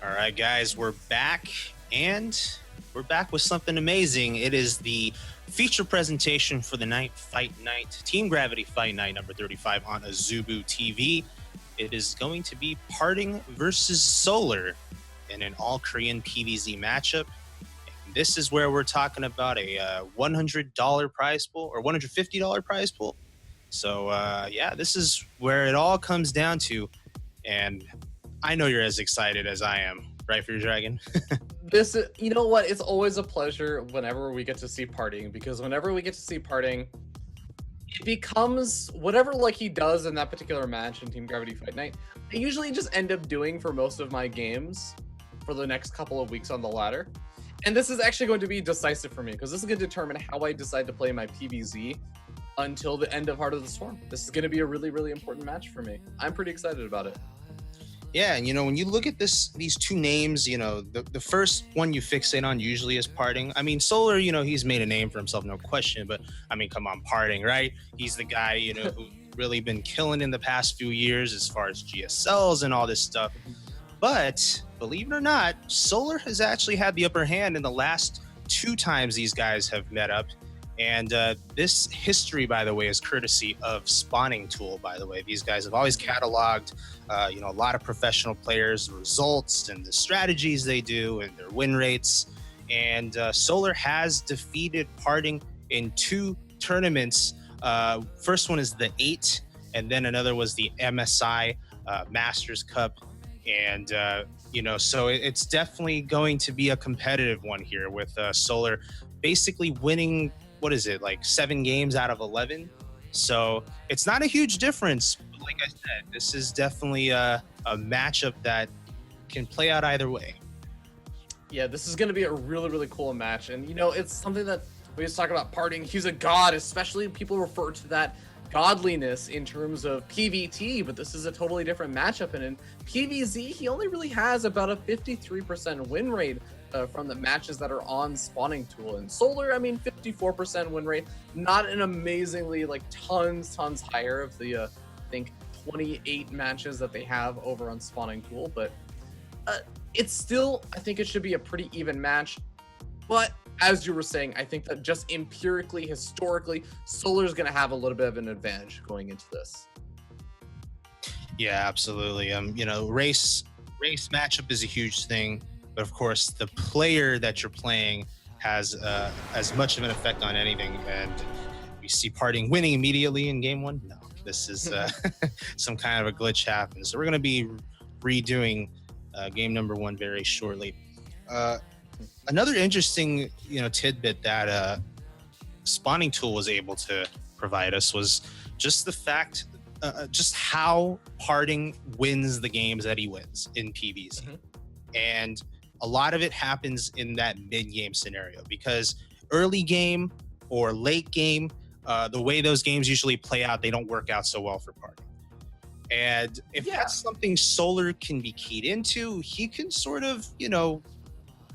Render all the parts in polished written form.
All right, guys, we're back, and we're back with something amazing. It is the feature presentation for the Fight Night, Team Gravity Fight Night number 35 on Azubu TV. It is going to be PartinG versus Solar in an all-Korean PvZ matchup. And this is where we're talking about a $100 prize pool, or $150 prize pool. So, yeah, this is where it all comes down to, and I know you're as excited as I am, right, Fear Dragon? You know what? It's always a pleasure whenever we get to see PartinG, because whenever we get to see PartinG, it becomes whatever like he does in that particular match in Team Gravity Fight Night. I usually just end up doing for most of my games for the next couple of weeks on the ladder. And this is actually going to be decisive for me, because this is going to determine how I decide to play my PvZ until the end of Heart of the Storm. This is going to be a really, really important match for me. I'm pretty excited about it. Yeah, and when you look at these two names, the first one you fixate on usually is PartinG. I mean, Solar, he's made a name for himself, no question, but I mean, come on, PartinG, right? He's the guy, who's really been killing in the past few years as far as GSLs and all this stuff. But believe it or not, Solar has actually had the upper hand in the last 2 times these guys have met up. And this history, by the way, is courtesy of Spawning Tool, by the way. These guys have always cataloged, a lot of professional players' results and the strategies they do and their win rates. And Solar has defeated PartinG in 2 tournaments. First one is the 8, and then another was the MSI Masters Cup. And, so it's definitely going to be a competitive one here with Solar basically winning, what is it, like 7 games out of 11? So it's not a huge difference. But like I said, this is definitely a matchup that can play out either way. Yeah, this is going to be a really, really cool match. And, it's something that we just talk about PartinG. He's a god, especially people refer to that godliness in terms of PvT, but this is a totally different matchup. And in PvZ, he only really has about a 53% win rate from the matches that are on Spawning Tool. And Solar, 54% win rate, not an amazingly tons higher of the I think 28 matches that they have over on Spawning Tool, but it's still, I think it should be a pretty even match. But as you were saying, I think that just empirically, historically, Solar's going to have a little bit of an advantage going into this. Yeah, absolutely. Race matchup is a huge thing, but of course, the player that you're playing has as much of an effect on anything. And we see PartinG winning immediately in game 1. No, this is some kind of a glitch happened. So we're going to be redoing game number 1 very shortly. Another interesting, tidbit that Spawning Tool was able to provide us was just the fact, just how PartinG wins the games that he wins in PvZ. Mm-hmm. And a lot of it happens in that mid-game scenario, because early game or late game, the way those games usually play out, they don't work out so well for PartinG. And if that's something Solar can be keyed into, he can sort of,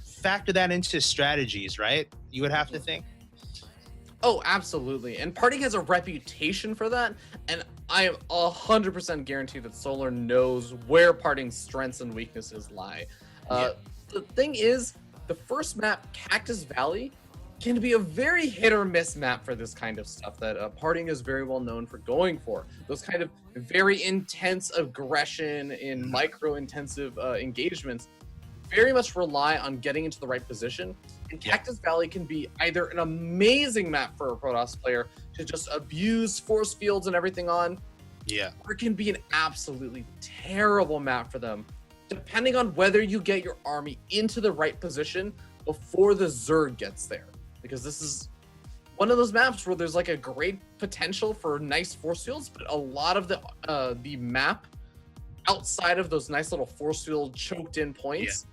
factor that into his strategies, right? You would have to think. Oh, absolutely. And PartinG has a reputation for that, and I am 100% guaranteed that Solar knows where PartinG's strengths and weaknesses lie. The thing is, the first map, Cactus Valley, can be a very hit or miss map for this kind of stuff that PartinG is very well known for going for. Those kind of very intense aggression in micro-intensive engagements very much rely on getting into the right position. And Cactus Valley can be either an amazing map for a Protoss player to just abuse force fields and everything on, or it can be an absolutely terrible map for them, depending on whether you get your army into the right position before the Zerg gets there. Because this is one of those maps where there's a great potential for nice force fields, but a lot of the map outside of those nice little force field choked in points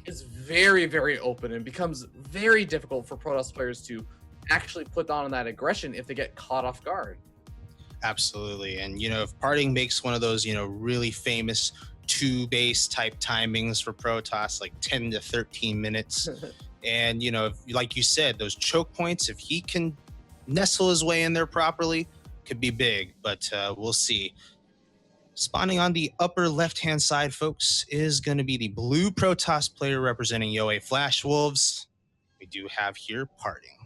is very, very open, and becomes very difficult for Protoss players to actually put on that aggression if they get caught off guard. Absolutely. And, if PartinG makes one of those, really famous 2-base type timings for Protoss, like 10 to 13 minutes. And, like you said, those choke points, if he can nestle his way in there properly, could be big, but we'll see. Spawning on the upper left-hand side, folks, is going to be the blue Protoss player representing Yoa Flash Wolves. We do have here Parting.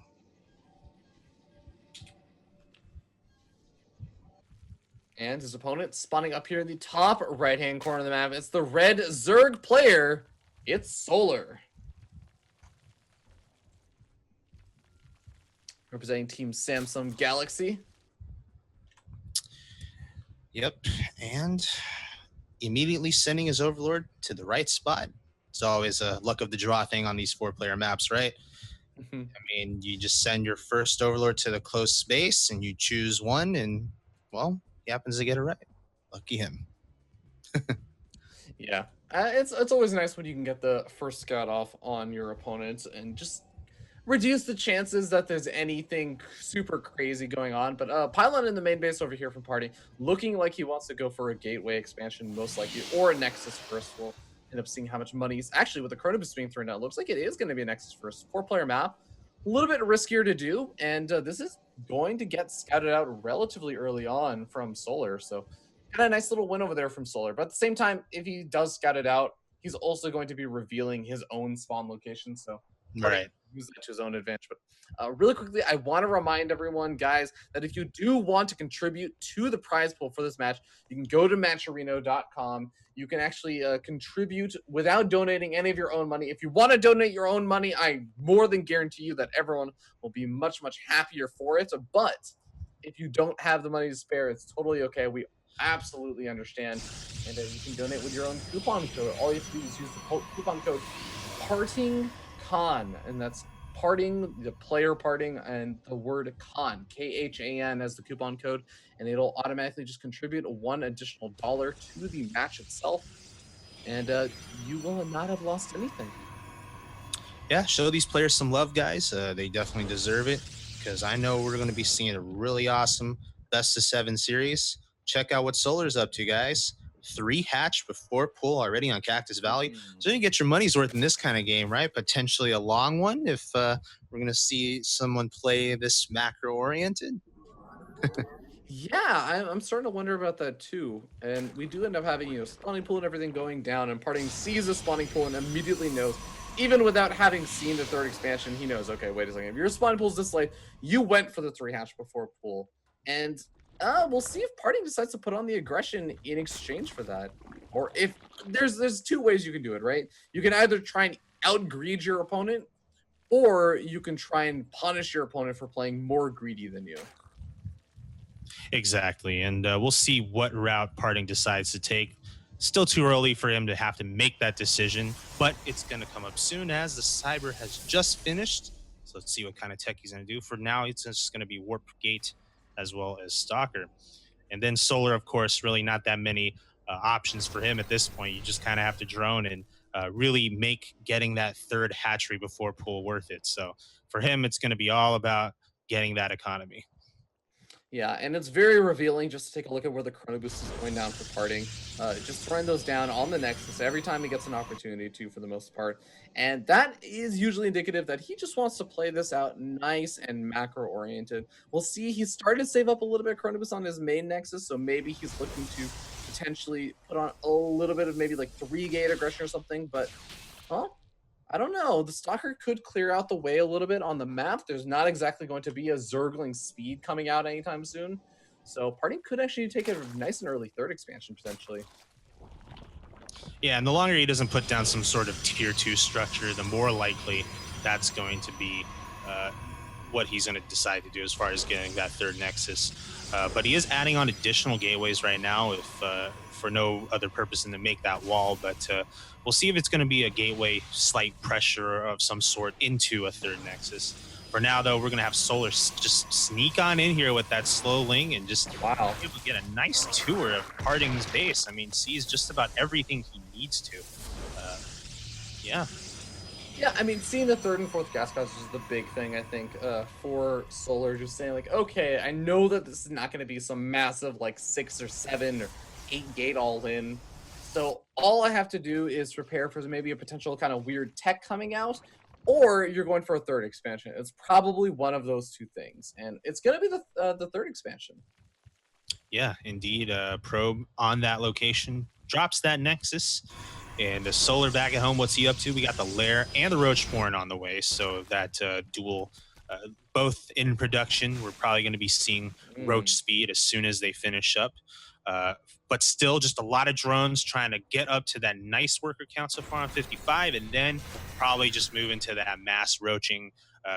And his opponent spawning up here in the top right-hand corner of the map. It's the red Zerg player. It's Solar. Representing Team Samsung Galaxy. Yep, and immediately sending his Overlord to the right spot. It's always a luck of the draw thing on these 4-player maps, right? I mean, you just send your first Overlord to the close space and you choose one, and, well, he happens to get it right. Lucky him. Yeah, it's always nice when you can get the first scout off on your opponent and just reduce the chances that there's anything super crazy going on. But Pylon in the main base over here from Party, looking like he wants to go for a gateway expansion, most likely, or a Nexus first. We'll end up seeing how much money is actually with the Chronobus being thrown out. Looks like it is going to be a Nexus first. 4-player map, a little bit riskier to do, and this is going to get scouted out relatively early on from Solar. So, got a nice little win over there from Solar. But at the same time, if he does scout it out, he's also going to be revealing his own spawn location. So, Right. use that to his own advantage. But really quickly, I want to remind everyone, guys, that if you do want to contribute to the prize pool for this match, you can go to matcherino.com. You can actually contribute without donating any of your own money. If you want to donate your own money, I more than guarantee you that everyone will be much, much happier for it. But if you don't have the money to spare, it's totally okay. We absolutely understand. And you can donate with your own coupon code. All you have to do is use the coupon code PartinG, and that's parting, the player parting, and the word con, KHAN, as the coupon code, and it'll automatically just contribute $1 additional to the match itself, and you will not have lost anything. Yeah, show these players some love, guys. They definitely deserve it, because I know we're going to be seeing a really awesome best of 7 series. Check out what Solar's up to, guys. 3 hatch before pool already on Cactus Valley. So you get your money's worth in this kind of game, right? Potentially a long one if we're going to see someone play this macro oriented. Yeah, I'm starting to wonder about that too. And we do end up having, spawning pool and everything going down, and Parting sees the spawning pool and immediately knows, even without having seen the 3rd expansion, he knows, okay, wait a second, if your spawning pool's this late, you went for the 3 hatch before pool. And we'll see if Parting decides to put on the aggression in exchange for that. Or if there's 2 ways you can do it, right? You can either try and outgreed your opponent, or you can try and punish your opponent for playing more greedy than you. Exactly. And we'll see what route Parting decides to take. Still too early for him to have to make that decision, but it's going to come up soon as the Cyber has just finished. So let's see what kind of tech he's going to do. For now, it's just going to be Warp Gate as well as Stalker. And then Solar, of course, really not that many options for him at this point. You just kind of have to drone and really make getting that 3rd hatchery before pool worth it. So for him, it's going to be all about getting that economy. Yeah, and it's very revealing just to take a look at where the Chrono Boost is going down for Parting. Just throwing those down on the Nexus every time he gets an opportunity to, for the most part. And that is usually indicative that he just wants to play this out nice and macro-oriented. We'll see, he started to save up a little bit of Chrono Boost on his main Nexus, so maybe he's looking to potentially put on a little bit of maybe like 3-gate aggression or something, but, well, I don't know. The Stalker could clear out the way a little bit on the map. There's not exactly going to be a Zergling speed coming out anytime soon. So Parting could actually take a nice and early 3rd expansion, potentially. Yeah, and the longer he doesn't put down some sort of tier 2 structure, the more likely that's going to be what he's going to decide to do as far as getting that 3rd Nexus. But he is adding on additional gateways right now if for no other purpose than to make that wall. But we'll see if it's going to be a gateway slight pressure of some sort into a 3rd Nexus. For now, though, we're going to have Solar just sneak on in here with that slow ling and just be able to get a nice tour of Parting's base. I mean, sees just about everything he needs to. Yeah. Yeah, I mean, seeing the 3rd and 4th gas clouds is the big thing, I think, for Solar. Just saying, like, okay, I know that this is not going to be some massive, like, 6 or 7 or 8 gate all-in. So all I have to do is prepare for maybe a potential kind of weird tech coming out, or you're going for a 3rd expansion. It's probably one of those 2 things, and it's going to be the 3rd expansion. Yeah, indeed. Probe on that location drops that Nexus, and the Solar back at home. What's he up to? We got the Lair and the Roachborn on the way, so that dual, both in production. We're probably going to be seeing Roach Mm. speed as soon as they finish up. Uh, but still, just a lot of drones trying to get up to that nice worker count so far on 55, and then probably just move into that mass roaching.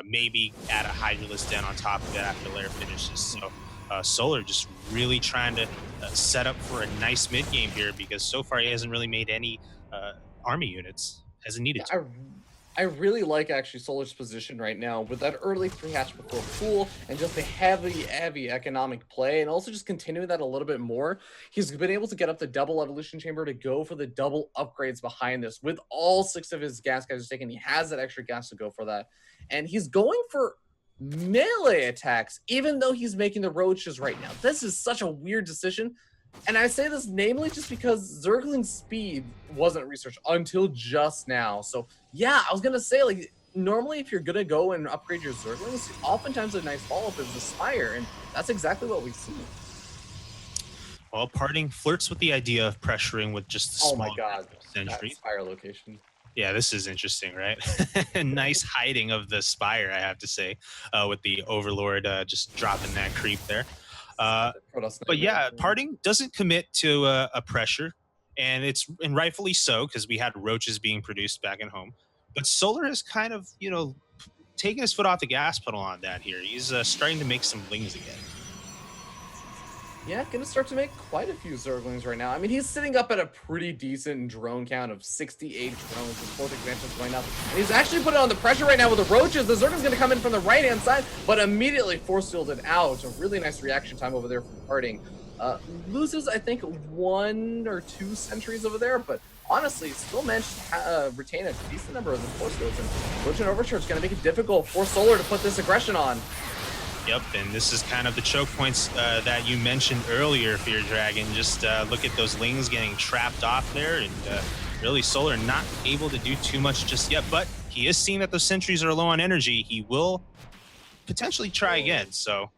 Maybe add a Hydralisk Den on top of it after Lair finishes. So Solar just really trying to set up for a nice mid game here because so far he hasn't really made any uh, army units, hasn't needed Yeah, to. I really like actually Solar's position right now with that early 3 hatch before pool and just the heavy economic play, and also just continuing that a little bit more. He's been able to get up the double evolution chamber to go for the double upgrades behind this with all 6 of his gas guys taken. He has that extra gas to go for that, and he's going for melee attacks even though he's making the roaches right now. This is such a weird decision, and I say this namely just because Zergling's speed wasn't researched until just now. So yeah, I was gonna say, like, normally if you're gonna go and upgrade your Zerglings, oftentimes a nice follow-up is the Spire, and that's exactly what we've seen. Well, Parting flirts with the idea of pressuring with just the Oh my small god, group of that sentries. Spire location. Yeah, this is interesting, right? Nice hiding of the Spire, I have to say, with the Overlord just dropping that creep there. Uh, Protoss but Nightmare. yeah, Parting doesn't commit to a pressure, and rightfully so because we had roaches being produced back at home. But Solar has kind of taken his foot off the gas pedal on that here. He's starting to make some lings again. Yeah, gonna start to make quite a few Zerglings right now. I mean, he's sitting up at a pretty decent drone count of 68 drones. His fourth expansion's going up. And he's actually putting on the pressure right now with the roaches. The Zergling's gonna come in from the right-hand side, but immediately force-fielded out. A really nice reaction time over there from Parting. Loses, I think, 1 or 2 sentries over there, but honestly, still managed to retain a decent number of the force fields. And Roach Overture is gonna make it difficult for Solar to put this aggression on. Yep, and this is kind of the choke points that you mentioned earlier, Fear Dragon. Just look at those lings getting trapped off there, and really Solar not able to do too much just yet. But he is seeing that those sentries are low on energy. He will potentially try again. So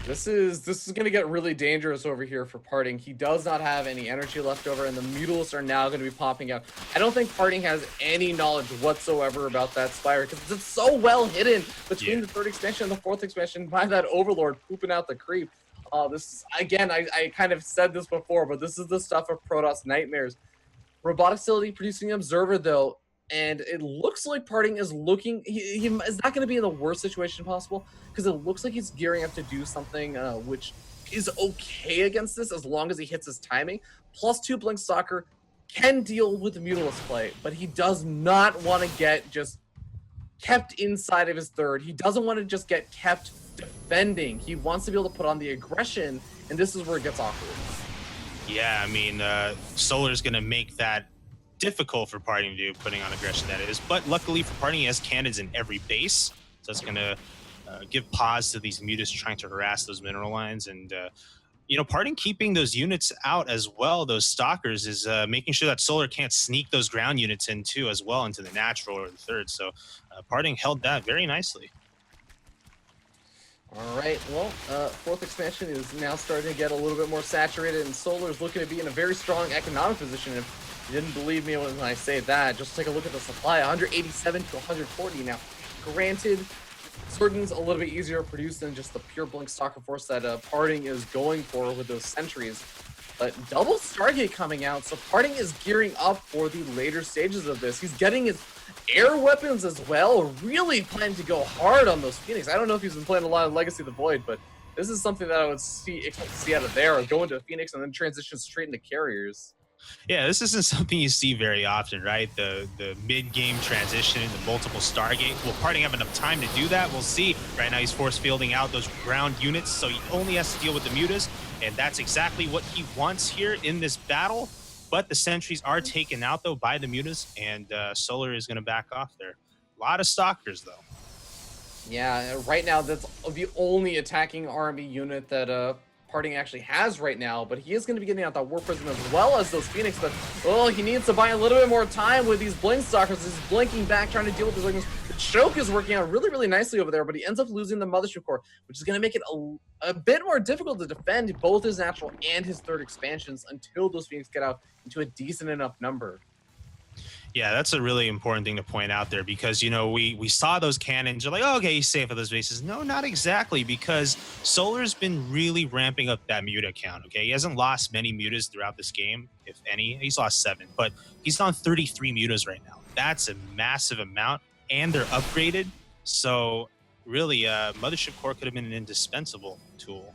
This is gonna get really dangerous over here for Parting. He does not have any energy left over, and the Mutalisks are now gonna be popping out. I don't think Parting has any knowledge whatsoever about that Spire because it's so well hidden between the 3rd expansion and the 4th expansion by that Overlord pooping out the creep. This is, again, I kind of said this before, but this is the stuff of Protoss nightmares. Robotic facility producing observer though, and it looks like Parting is looking. He is not going to be in the worst situation possible because it looks like he's gearing up to do something which is okay against this as long as he hits his timing. +2 Blink Stalker can deal with the Mutalisk play, but he does not want to get just kept inside of his 3rd. He doesn't want to just get kept defending. He wants to be able to put on the aggression, and this is where it gets awkward. yeah, I mean, Solar is going to make that difficult for Parting to do, putting on aggression that is. But luckily for Parting, he has cannons in every base, so that's going to give pause to these mutists trying to harass those mineral lines. And Parting keeping those units out as well, those stalkers, is making sure that Solar can't sneak those ground units in too as well into the natural or the 3rd. So Parting held that very nicely. All right, well, 4th expansion is now starting to get a little bit more saturated, and Solar is looking to be in a very strong economic position. If you didn't believe me when I say that, just take a look at the supply, 187 to 140. Now, granted, Zergling's a little bit easier to produce than just the pure Blink Stalker Force that Parting is going for with those sentries. But double Stargate coming out, so Parting is gearing up for the later stages of this. He's getting his air weapons as well, really planning to go hard on those Phoenix. I don't know if he's been playing a lot of Legacy of the Void, but this is something that I would expect to see out of there, or go into Phoenix and then transition straight into carriers. Yeah, this isn't something you see very often, right? The mid-game transition into multiple Stargate. Will Parting have enough time to do that? We'll see. Right now he's force fielding out those ground units, so he only has to deal with the mutas, and that's exactly what he wants here in this battle. But the sentries are taken out, though, by the mutas, and Solar is going to back off there. A lot of stalkers, though. Yeah, right now that's the only attacking army unit that Parting actually has right now, but he is going to be getting out that War Prism as well as those Phoenix, but oh, he needs to buy a little bit more time with these Blink Stalkers. He's blinking back, trying to deal with these Lightnings. The choke is working out really, really nicely over there, but he ends up losing the Mothership Core, which is going to make it a bit more difficult to defend both his natural and his third expansions until those Phoenix get out into a decent enough number. Yeah, that's a really important thing to point out there because, you know, we saw those cannons. You're like, oh, okay, he's safe with those bases. No, not exactly, because Solar's been really ramping up that muta count, okay? He hasn't lost many mutas throughout this game, if any. He's lost 7, but he's on 33 mutas right now. That's a massive amount, and they're upgraded. So, really, Mothership Core could have been an indispensable tool.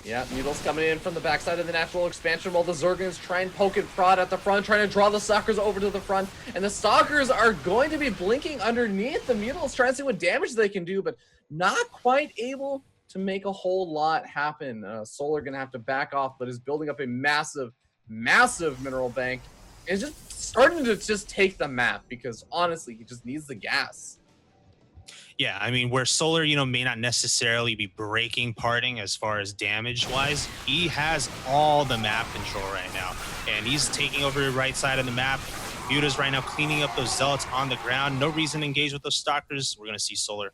Yeah, Needles coming in from the backside of the natural expansion while the Zerglings try and poke and prod at the front, trying to draw the Stalkers over to the front. And the Stalkers are going to be blinking underneath the Needles, trying to see what damage they can do, but not quite able to make a whole lot happen. Solar going to have to back off, but is building up a massive, massive mineral bank. And is just starting to just take the map because, honestly, he just needs the gas. Yeah, I mean, where Solar, you know, may not necessarily be breaking Parting as far as damage-wise, he has all the map control right now. And he's taking over the right side of the map. Muta's right now cleaning up those Zealots on the ground. No reason to engage with those Stalkers. We're going to see Solar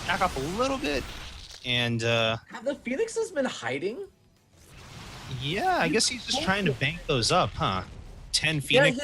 back off a little bit. And, Have the Phoenixes been hiding? yeah, I guess he's just trying to bank those up, huh? 10 Phoenix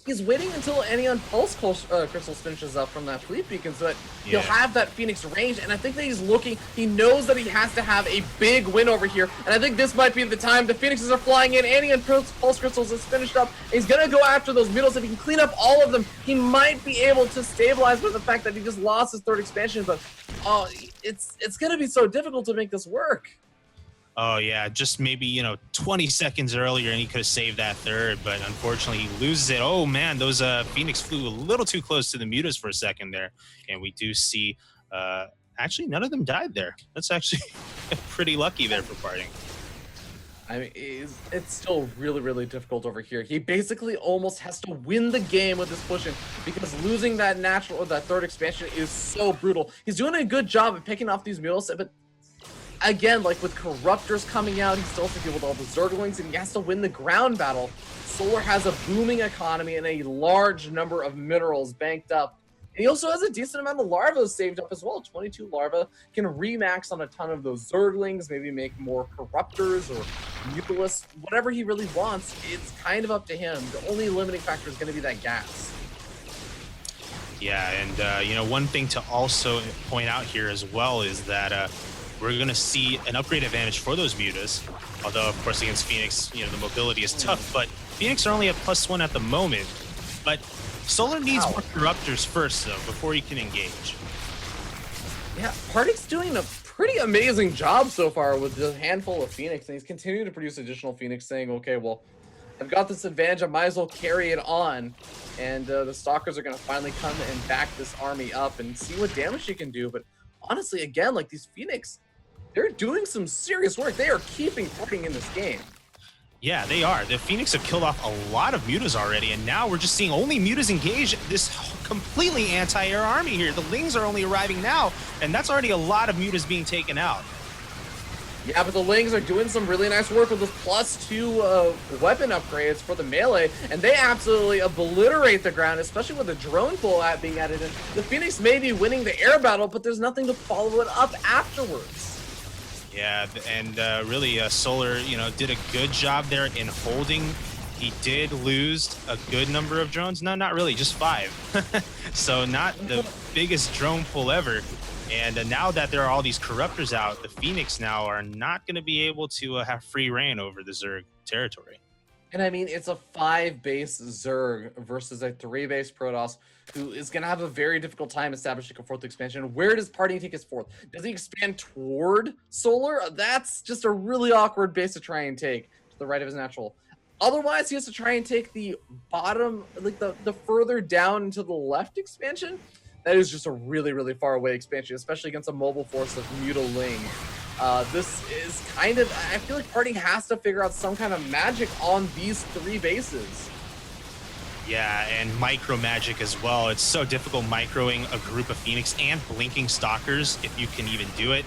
he's waiting until any Pulse Crystals finishes up from that Fleet Beacon so that he'll have that Phoenix range, and I think that he's looking, he knows that he has to have a big win over here, and I think this might be the time. The Phoenixes are flying in, any Pulse Crystals is finished up, he's gonna go after those Mutals. If he can clean up all of them, he might be able to stabilize with the fact that he just lost his third expansion, but oh, it's gonna be so difficult to make this work. Oh, yeah, just maybe, you know, 20 seconds earlier and he could have saved that third, but unfortunately he loses it. Oh, man, those Phoenix flew a little too close to the mutas for a second there, and we do see, actually, none of them died there. That's actually pretty lucky there for Parting. I mean, it's still really, really difficult over here. He basically almost has to win the game with this pushing because losing that natural or that third expansion is so brutal. He's doing a good job at picking off these mules, but again, like with Corruptors coming out, he still has to deal with all the Zerglings, and he has to win the ground battle. Solar has a booming economy and a large number of minerals banked up. And he also has a decent amount of larvae saved up as well. 22 larvae can remax on a ton of those Zerglings, maybe make more Corruptors or Mutalisks, whatever he really wants. It's kind of up to him. The only limiting factor is going to be that gas. Yeah, and, you know, one thing to also point out here as well is that we're going to see an upgrade advantage for those mutas. Although, of course, against Phoenix, you know, the mobility is tough. But Phoenix are only at +1 at the moment. But Solar needs more Corruptors first, though, before he can engage. Yeah, Parting's doing a pretty amazing job so far with the handful of Phoenix. And he's continuing to produce additional Phoenix, saying, okay, well, I've got this advantage. I might as well carry it on. And the Stalkers are going to finally come and back this army up and see what damage he can do. But honestly, again, like these Phoenix, they're doing some serious work. They are keeping Parting in this game. Yeah, they are. The Phoenix have killed off a lot of mutas already, and now we're just seeing only mutas engage this completely anti-air army here. The Lings are only arriving now, and that's already a lot of mutas being taken out. Yeah, but the Lings are doing some really nice work with those +2 weapon upgrades for the melee, and they absolutely obliterate the ground, especially with the drone pool being added in. The Phoenix may be winning the air battle, but there's nothing to follow it up afterwards. Yeah, and really, Solar, you know, did a good job there in holding. He did lose a good number of drones. No, not really, just 5. So not the biggest drone pull ever. And now that there are all these Corruptors out, the Phoenix now are not going to be able to have free reign over the Zerg territory. And I mean, it's a 5-base Zerg versus a 3-base Protoss who is going to have a very difficult time establishing a 4th expansion. Where does Parting take his 4th? Does he expand toward Solar? That's just a really awkward base to try and take to the right of his natural. Otherwise, he has to try and take the bottom, like the further down to the left expansion. That is just a really, really far away expansion, especially against a mobile force of Mutaling. This is kind of, I feel like Parting has to figure out some kind of magic on these 3 bases. Yeah, and micro magic as well. It's so difficult microing a group of Phoenix and blinking Stalkers, if you can even do it.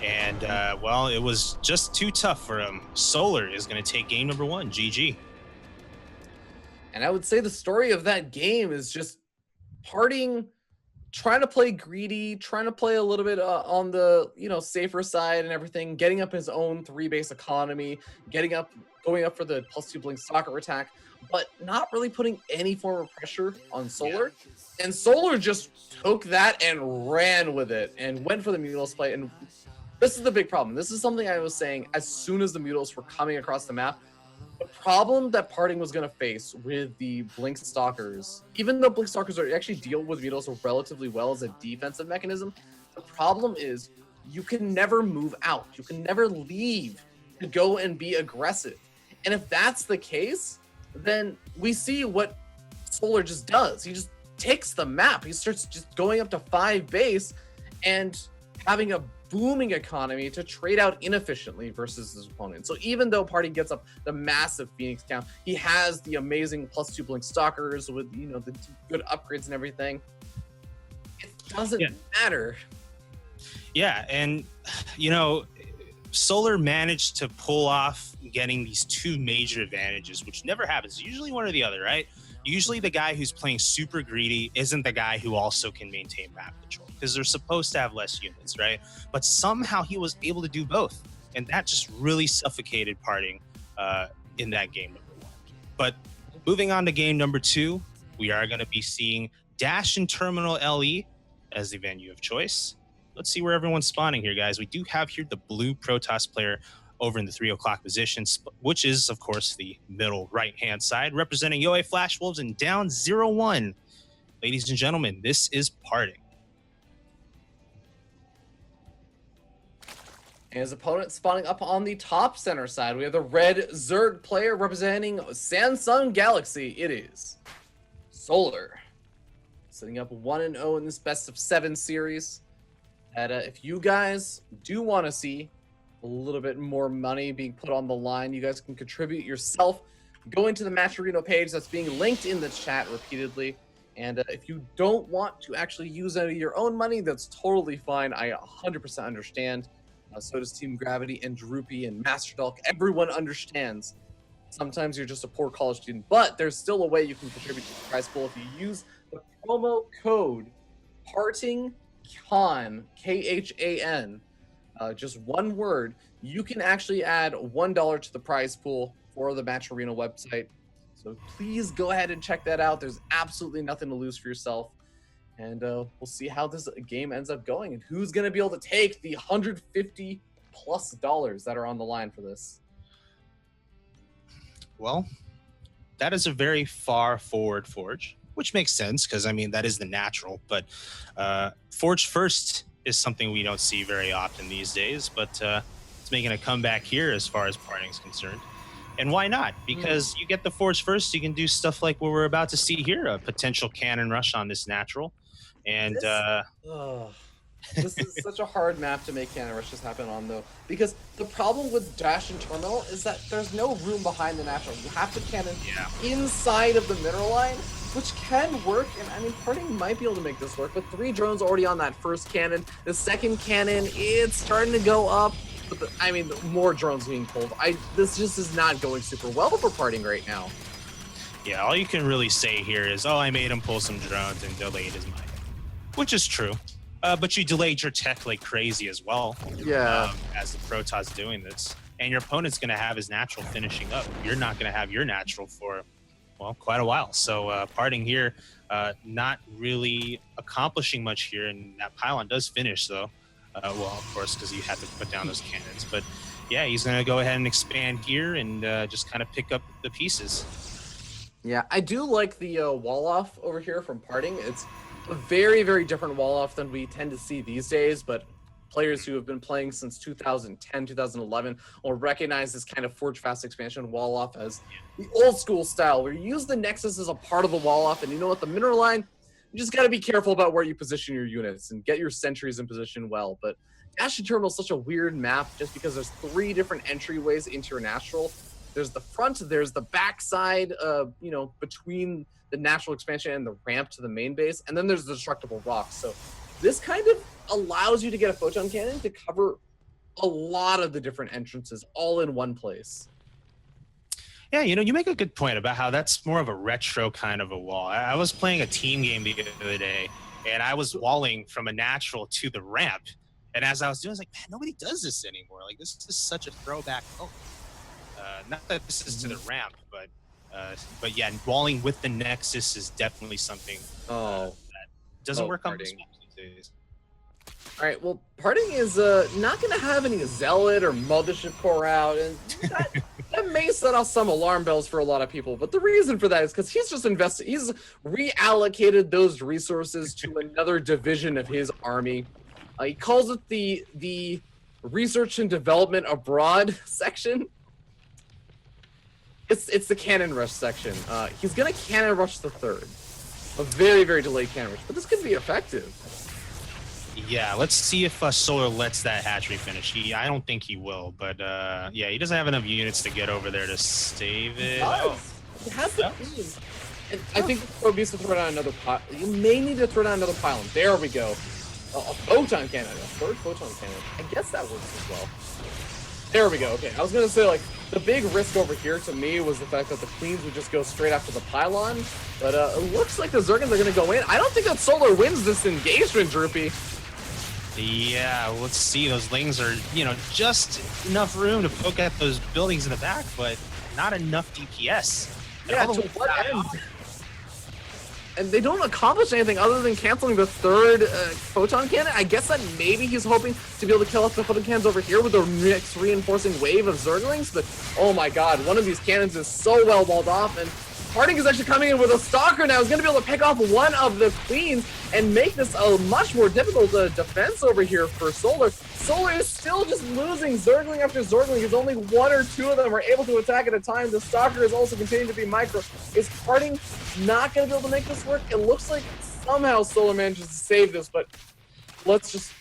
And well, it was just too tough for him. Solar is going to take game number 1. GG. And I would say the story of that game is just parting, trying to play greedy, trying to play a little bit on the safer side and everything, getting up his own 3-base economy, going up for the +2 blink stalker attack, but not really putting any form of pressure on Solar. Yeah. And Solar just took that and ran with it and went for the Mutos play. And this is the big problem. This is something I was saying as soon as the Mutos were coming across the map. The problem that parting was going to face with the Blink Stalkers, even though Blink Stalkers actually deal with Mutos relatively well as a defensive mechanism, the problem is you can never move out. You can never leave to go and be aggressive. And if that's the case, then we see what Solar just does. He just takes the map. He starts just going up to 5 base and having a booming economy to trade out inefficiently versus his opponent. So even though Party gets up the massive Phoenix count, he has the amazing +2 blink stalkers with the good upgrades and everything. It doesn't matter. Yeah, and Solar managed to pull off getting these 2 major advantages, which never happens. Usually one or the other, right? Usually the guy who's playing super greedy isn't the guy who also can maintain map control, because they're supposed to have less units, right? But somehow he was able to do both, and that just really suffocated parting in that game number 1. But moving on to game number 2, we are going to be seeing Dash and Terminal LE as the venue of choice. Let's see where everyone's spawning here, guys. We do have here the blue Protoss player over in the 3 o'clock position, which is, of course, the middle right-hand side, representing Yoei Flash Wolves and down 0-1. Ladies and gentlemen, this is parting. And his opponent spawning up on the top center side, we have the red Zerg player representing Samsung Galaxy. It is Solar, sitting up 1-0 in this best of 7 series. And if you guys do want to see a little bit more money being put on the line, you guys can contribute yourself. Go into the Matcherino page that's being linked in the chat repeatedly. And if you don't want to actually use any of your own money, that's totally fine. I 100% understand. So does Team Gravity and Droopy and Master Dulk. Everyone understands. Sometimes you're just a poor college student, but there's still a way you can contribute to the prize pool if you use the promo code PartinG, KHAN. Just one word. You can actually add $1 to the prize pool for the Match Arena website. So please go ahead and check that out. There's absolutely nothing to lose for yourself. And we'll see how this game ends up going and who's going to be able to take the $150+ that are on the line for this. Well, that is a very far forward Forge, which makes sense because, I mean, that is the natural. But Forge first is something we don't see very often these days, but it's making a comeback here as far as parting is concerned. And why not? Because you get the Forge first, you can do stuff like what we're about to see here, a potential cannon rush on this natural. And this is such a hard map to make cannon rushes happen on, though, because the problem with Dash and Terminal is that there's no room behind the natural. You have to cannon inside of the mineral line, which can work, and I mean, parting might be able to make this work, but 3 drones already on that first cannon. The second cannon, it's starting to go up, but I mean, more drones being pulled. This just is not going super well for parting right now. Yeah, all you can really say here is, oh, I made him pull some drones and delayed his mining, which is true. But you delayed your tech like crazy as well. Yeah. As the Protoss doing this. And your opponent's going to have his natural finishing up. You're not going to have your natural for, well, quite a while. So parting here, not really accomplishing much here. And that pylon does finish, though. Well, of course, because you have to put down those cannons. But yeah, he's going to go ahead and expand here and just kind of pick up the pieces. Yeah, I do like the wall off over here from parting. It's a very, very different wall off than we tend to see these days, but players who have been playing since 2010, 2011 will recognize this kind of Forge Fast expansion wall off as the old school style, where you use the Nexus as a part of the wall off, and you know what, the mineral line, you just got to be careful about where you position your units and get your sentries in position well. But Dash and Terminal is such a weird map just because there's 3 different entryways into your natural. There's the front, there's the back side, between the natural expansion and the ramp to the main base, and then there's the destructible rocks. So this kind of allows you to get a photon cannon to cover a lot of the different entrances all in one place. Yeah, you make a good point about how that's more of a retro kind of a wall. I was playing a team game the other day, and I was walling from a natural to the ramp. And as I was doing, I was like, man, nobody does this anymore. Like, this is such a throwback. Oh, not that this is to the ramp, but yeah, walling with the Nexus is definitely something that doesn't work on most maps these days. All right, well, PartinG is not going to have any Zealot or Mothership Core out, and that may set off some alarm bells for a lot of people. But the reason for that is because he's just he's reallocated those resources to another division of his army. He calls it the Research and Development Abroad section. It's the Cannon Rush section. He's going to Cannon Rush the third. A very, very delayed Cannon Rush, but this could be effective. Yeah, let's see if Solar lets that hatchery finish. I don't think he will, but yeah, he doesn't have enough units to get over there to save it. He has the team. And I think Pro needs to throw down another pile. You may need to throw down another pylon. There we go. A photon cannon, a third photon cannon. I guess that works as well. There we go. Okay, I was gonna say, like, the big risk over here to me was the fact that the Queens would just go straight after the pylon, but it looks like the Zergans are gonna go in. I don't think that Solar wins this engagement, Droopy. Yeah, let's see. Those Lings are, just enough room to poke at those buildings in the back, but not enough DPS. Yeah, to what end? And they don't accomplish anything other than canceling the third photon cannon. I guess that maybe he's hoping to be able to kill off the photon cannons over here with the next reinforcing wave of Zerglings, but oh my god, one of these cannons is so well walled off, and PartinG is actually coming in with a Stalker now. He's going to be able to pick off one of the Queens and make this a much more difficult defense over here for Solar. Solar is still just losing Zergling after Zergling. It's only one or two of them are able to attack at a time. The Stalker is also continuing to be micro. Is PartinG not going to be able to make this work? It looks like somehow Solar manages to save this, but let's just...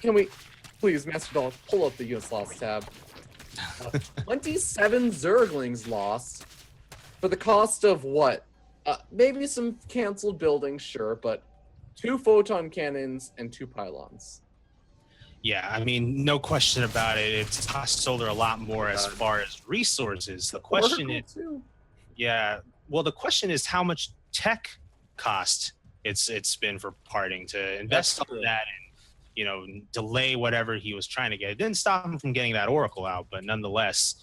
can we... Please, Master Doll, pull up the units lost tab. 27 Zerglings lost. For the cost of what? Maybe some canceled buildings, sure, but 2 photon cannons and 2 pylons. Yeah, I mean, no question about it. It's cost Solar a lot more as far as resources. The question is, yeah, well, the question is how much tech cost it's been for PartinG to invest all that and delay whatever he was trying to get. It didn't stop him from getting that Oracle out, but nonetheless.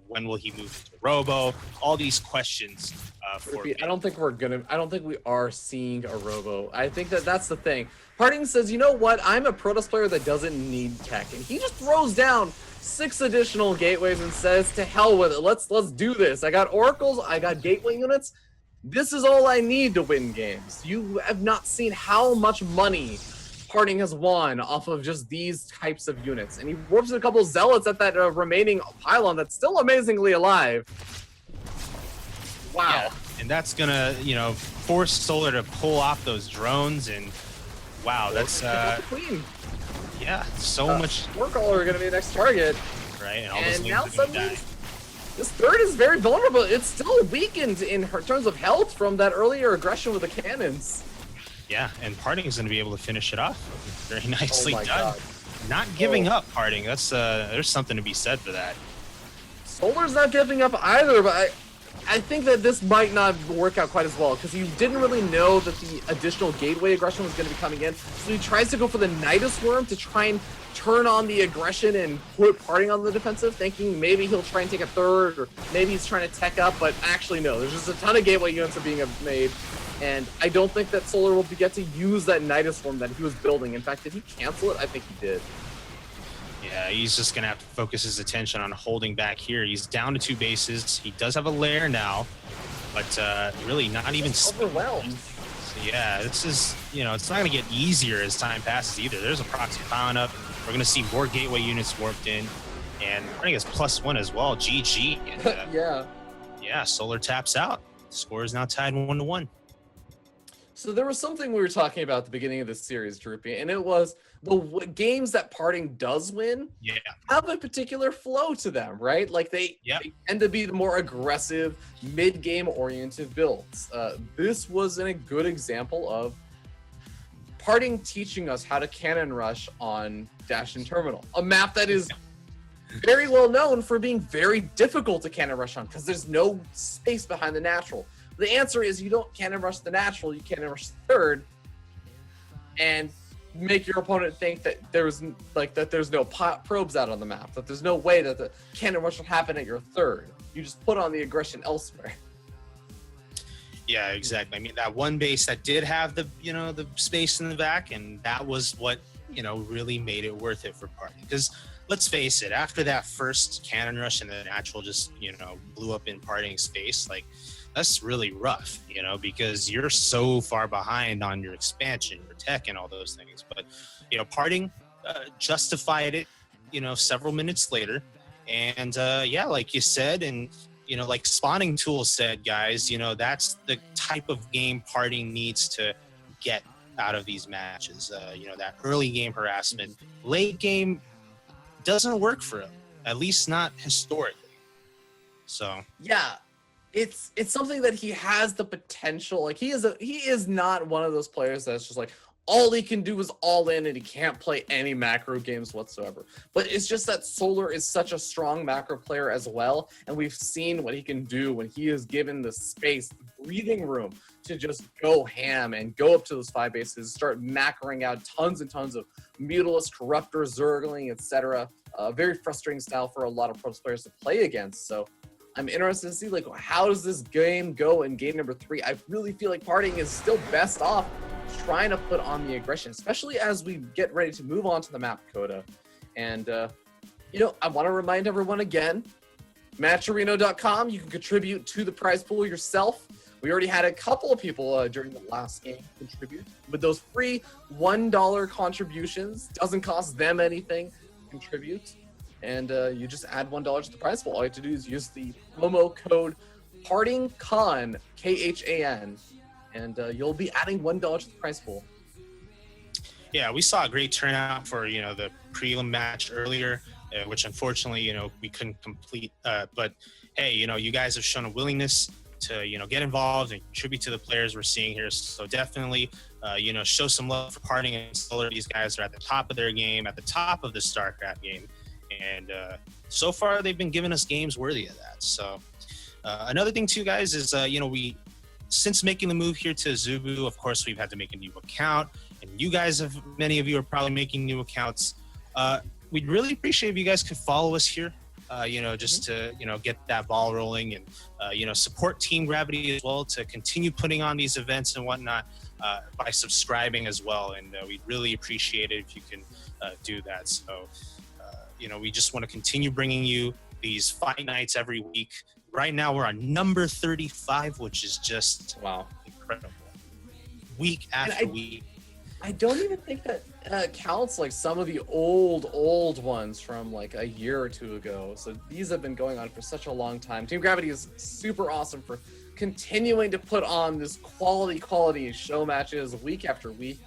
When will he move into Robo? All these questions. I don't think we are seeing a Robo. I think that's the thing. PartinG says, you know what? I'm a Protoss player that doesn't need tech, and he just throws down 6 additional gateways and says, to hell with it. Let's do this. I got Oracles. I got gateway units. This is all I need to win games. You have not seen how much money PartinG has won off of just these types of units, and he warps a couple Zealots at that remaining pylon that's still amazingly alive. Wow. Yeah. And that's gonna, force Solar to pull off those drones, and wow, that's Queen. Yeah, so much. Warcaller are gonna be the next target, right? And now suddenly, this third is very vulnerable. It's still weakened in terms of health from that earlier aggression with the cannons. Yeah, and PartinG is going to be able to finish it off. Very nicely done. God. Not giving up, PartinG. That's there's something to be said for that. Solar's not giving up either, but I think that this might not work out quite as well because he didn't really know that the additional gateway aggression was going to be coming in. So he tries to go for the Nidus Worm to try and turn on the aggression and put PartinG on the defensive, thinking maybe he'll try and take a third, or maybe he's trying to tech up, but actually no. There's just a ton of gateway units are being made. And I don't think that Solar will get to use that Nidus form that he was building. In fact, did he cancel it? I think he did. Yeah, he's just going to have to focus his attention on holding back here. He's down to 2 bases. He does have a lair now, but really not even... overwhelmed. So yeah, this is, it's not going to get easier as time passes either. There's a proxy piling up. We're going to see more gateway units warped in. And I think it's +1 as well. GG. And, yeah. Yeah, Solar taps out. The score is now tied 1-1. So there was something we were talking about at the beginning of this series, Droopy, and it was the games that PartinG does win have a particular flow to them, right? Like they tend to be the more aggressive, mid-game oriented builds. This was a good example of Parting teaching us how to cannon rush on Dash and Terminal, a map that is very well known for being very difficult to cannon rush on because there's no space behind the natural. The answer is you don't cannon rush the natural, you cannon rush the third, and make your opponent think that there's no probes out on the map, that there's no way that the cannon rush will happen at your third. You just put on the aggression elsewhere. Yeah, exactly. I mean, that one base that did have the space in the back, and that was what really made it worth it for Party. Because let's face it, after that first cannon rush and the natural just blew up in PartinG's face, like that's really rough, because you're so far behind on your expansion, your tech, and all those things. But PartinG justified it, several minutes later, and like you said, and like Spawning Tool said, guys, that's the type of game PartinG needs to get out of these matches. That early game harassment, late game doesn't work for him, at least not historically. So yeah, it's something that he has the potential. Like he is not one of those players that's just like all he can do is all in and he can't play any macro games whatsoever. But it's just that Solar is such a strong macro player as well, and we've seen what he can do when he is given the space, the breathing room to just go ham and go up to those 5 bases, start macroing out tons and tons of Mutalisk, Corruptor, Zergling, etc. Very frustrating style for a lot of pro players to play against. So I'm interested to see how does this game go in game number 3. I really feel like PartinG is still best off trying to put on the aggression, especially as we get ready to move on to the map coda. And I want to remind everyone again, matcherino.com, you can contribute to the prize pool yourself. We already had a couple of people during the last game contribute with those free $1 contributions. Doesn't cost them anything to contribute. And you just add $1 to the prize pool. All you have to do is use the promo code PartingCon, KHAN, and you'll be adding $1 to the prize pool. Yeah, we saw a great turnout for the prelim match earlier, which unfortunately we couldn't complete. But hey, you guys have shown a willingness to get involved and contribute to the players we're seeing here. So definitely show some love for PartinG and Solar. These guys are at the top of their game, at the top of the StarCraft game. And so far, they've been giving us games worthy of that. So another thing, too, guys, is, since making the move here to Zubu, of course, we've had to make a new account. And you guys many of you are probably making new accounts. We'd really appreciate if you guys could follow us here, just to, get that ball rolling and, support Team Gravity as well to continue putting on these events and whatnot by subscribing as well. And we'd really appreciate it if you can do that. So, we just want to continue bringing you these fight nights every week. Right now, we're on number 35, which is just incredible. Week after week. I don't even think that counts like some of the old ones from like a year or two ago. So these have been going on for such a long time. Team Gravity is super awesome for continuing to put on this quality show matches week after week.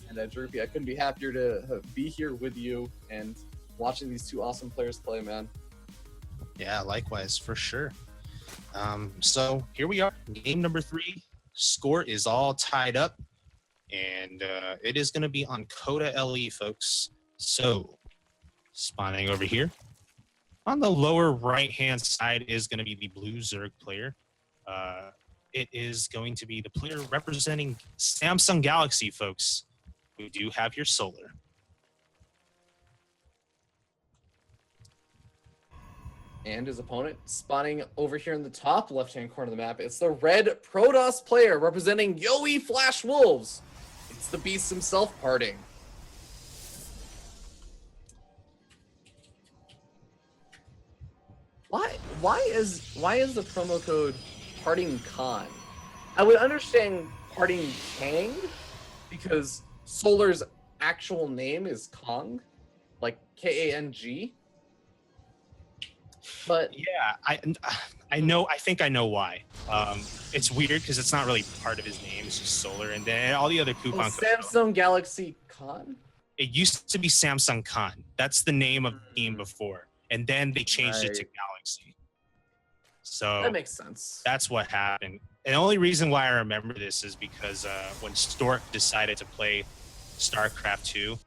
And Droopy, I couldn't be happier to be here with you and watching these two awesome players play, man. Yeah, likewise, for sure. So here we are, game number 3. Score is all tied up, and it is going to be on Coda LE, folks. So spawning over here. On the lower right-hand side is going to be the blue Zerg player. It is going to be the player representing Samsung Galaxy, folks. We do have your Solar. And his opponent spawning over here in the top left-hand corner of the map. It's the red Protoss player representing Yowie Flash Wolves. It's the beast himself, PartinG. Why is the promo code PartingCon? I would understand Parting Kang because Solar's actual name is Kong, like K-A-N-G. But yeah, I know. I think I know why. It's weird because it's not really part of his name. It's just Solar, and then all the other coupon codes. Samsung Galaxy Con. It used to be Samsung Con. That's the name of the game before, and then they changed it to Galaxy. So that makes sense. That's what happened. And the only reason why I remember this is because when Stork decided to play StarCraft 2,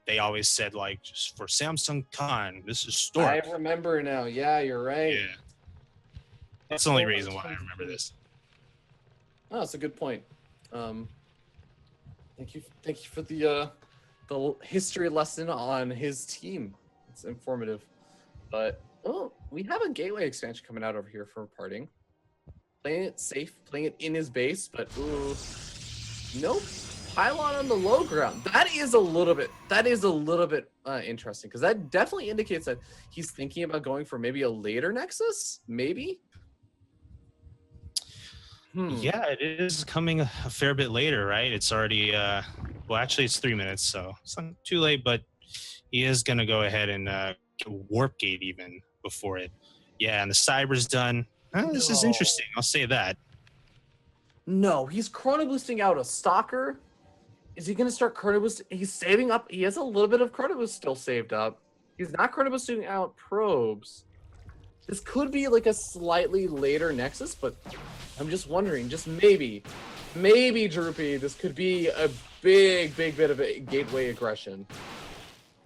they always said like, just for Samsung Khan, this is Storm. I remember now. Yeah, you're right. Yeah. That's the only reason why I remember this. Oh, that's a good point. Thank you for the history lesson on his team. It's informative. But we have a gateway expansion coming out over here from Parting. Playing it safe, playing it in his base, but no pylon on the low ground. That is a little bit interesting, because that definitely indicates that he's thinking about going for maybe a later Nexus, maybe. Yeah, it is coming a fair bit later, right? It's already well, actually it's 3 minutes, so it's not too late, but he is gonna go ahead and warp gate even before it. Yeah, and the cyber's done. This is interesting, I'll say that. No, he's chrono boosting out a stalker. Is he gonna start chrono boosting? He's saving up. He has a little bit of chrono boost still saved up. He's not chrono boosting out probes. This could be like a slightly later Nexus, but I'm just wondering, just maybe Droopy, this could be a big bit of a gateway aggression.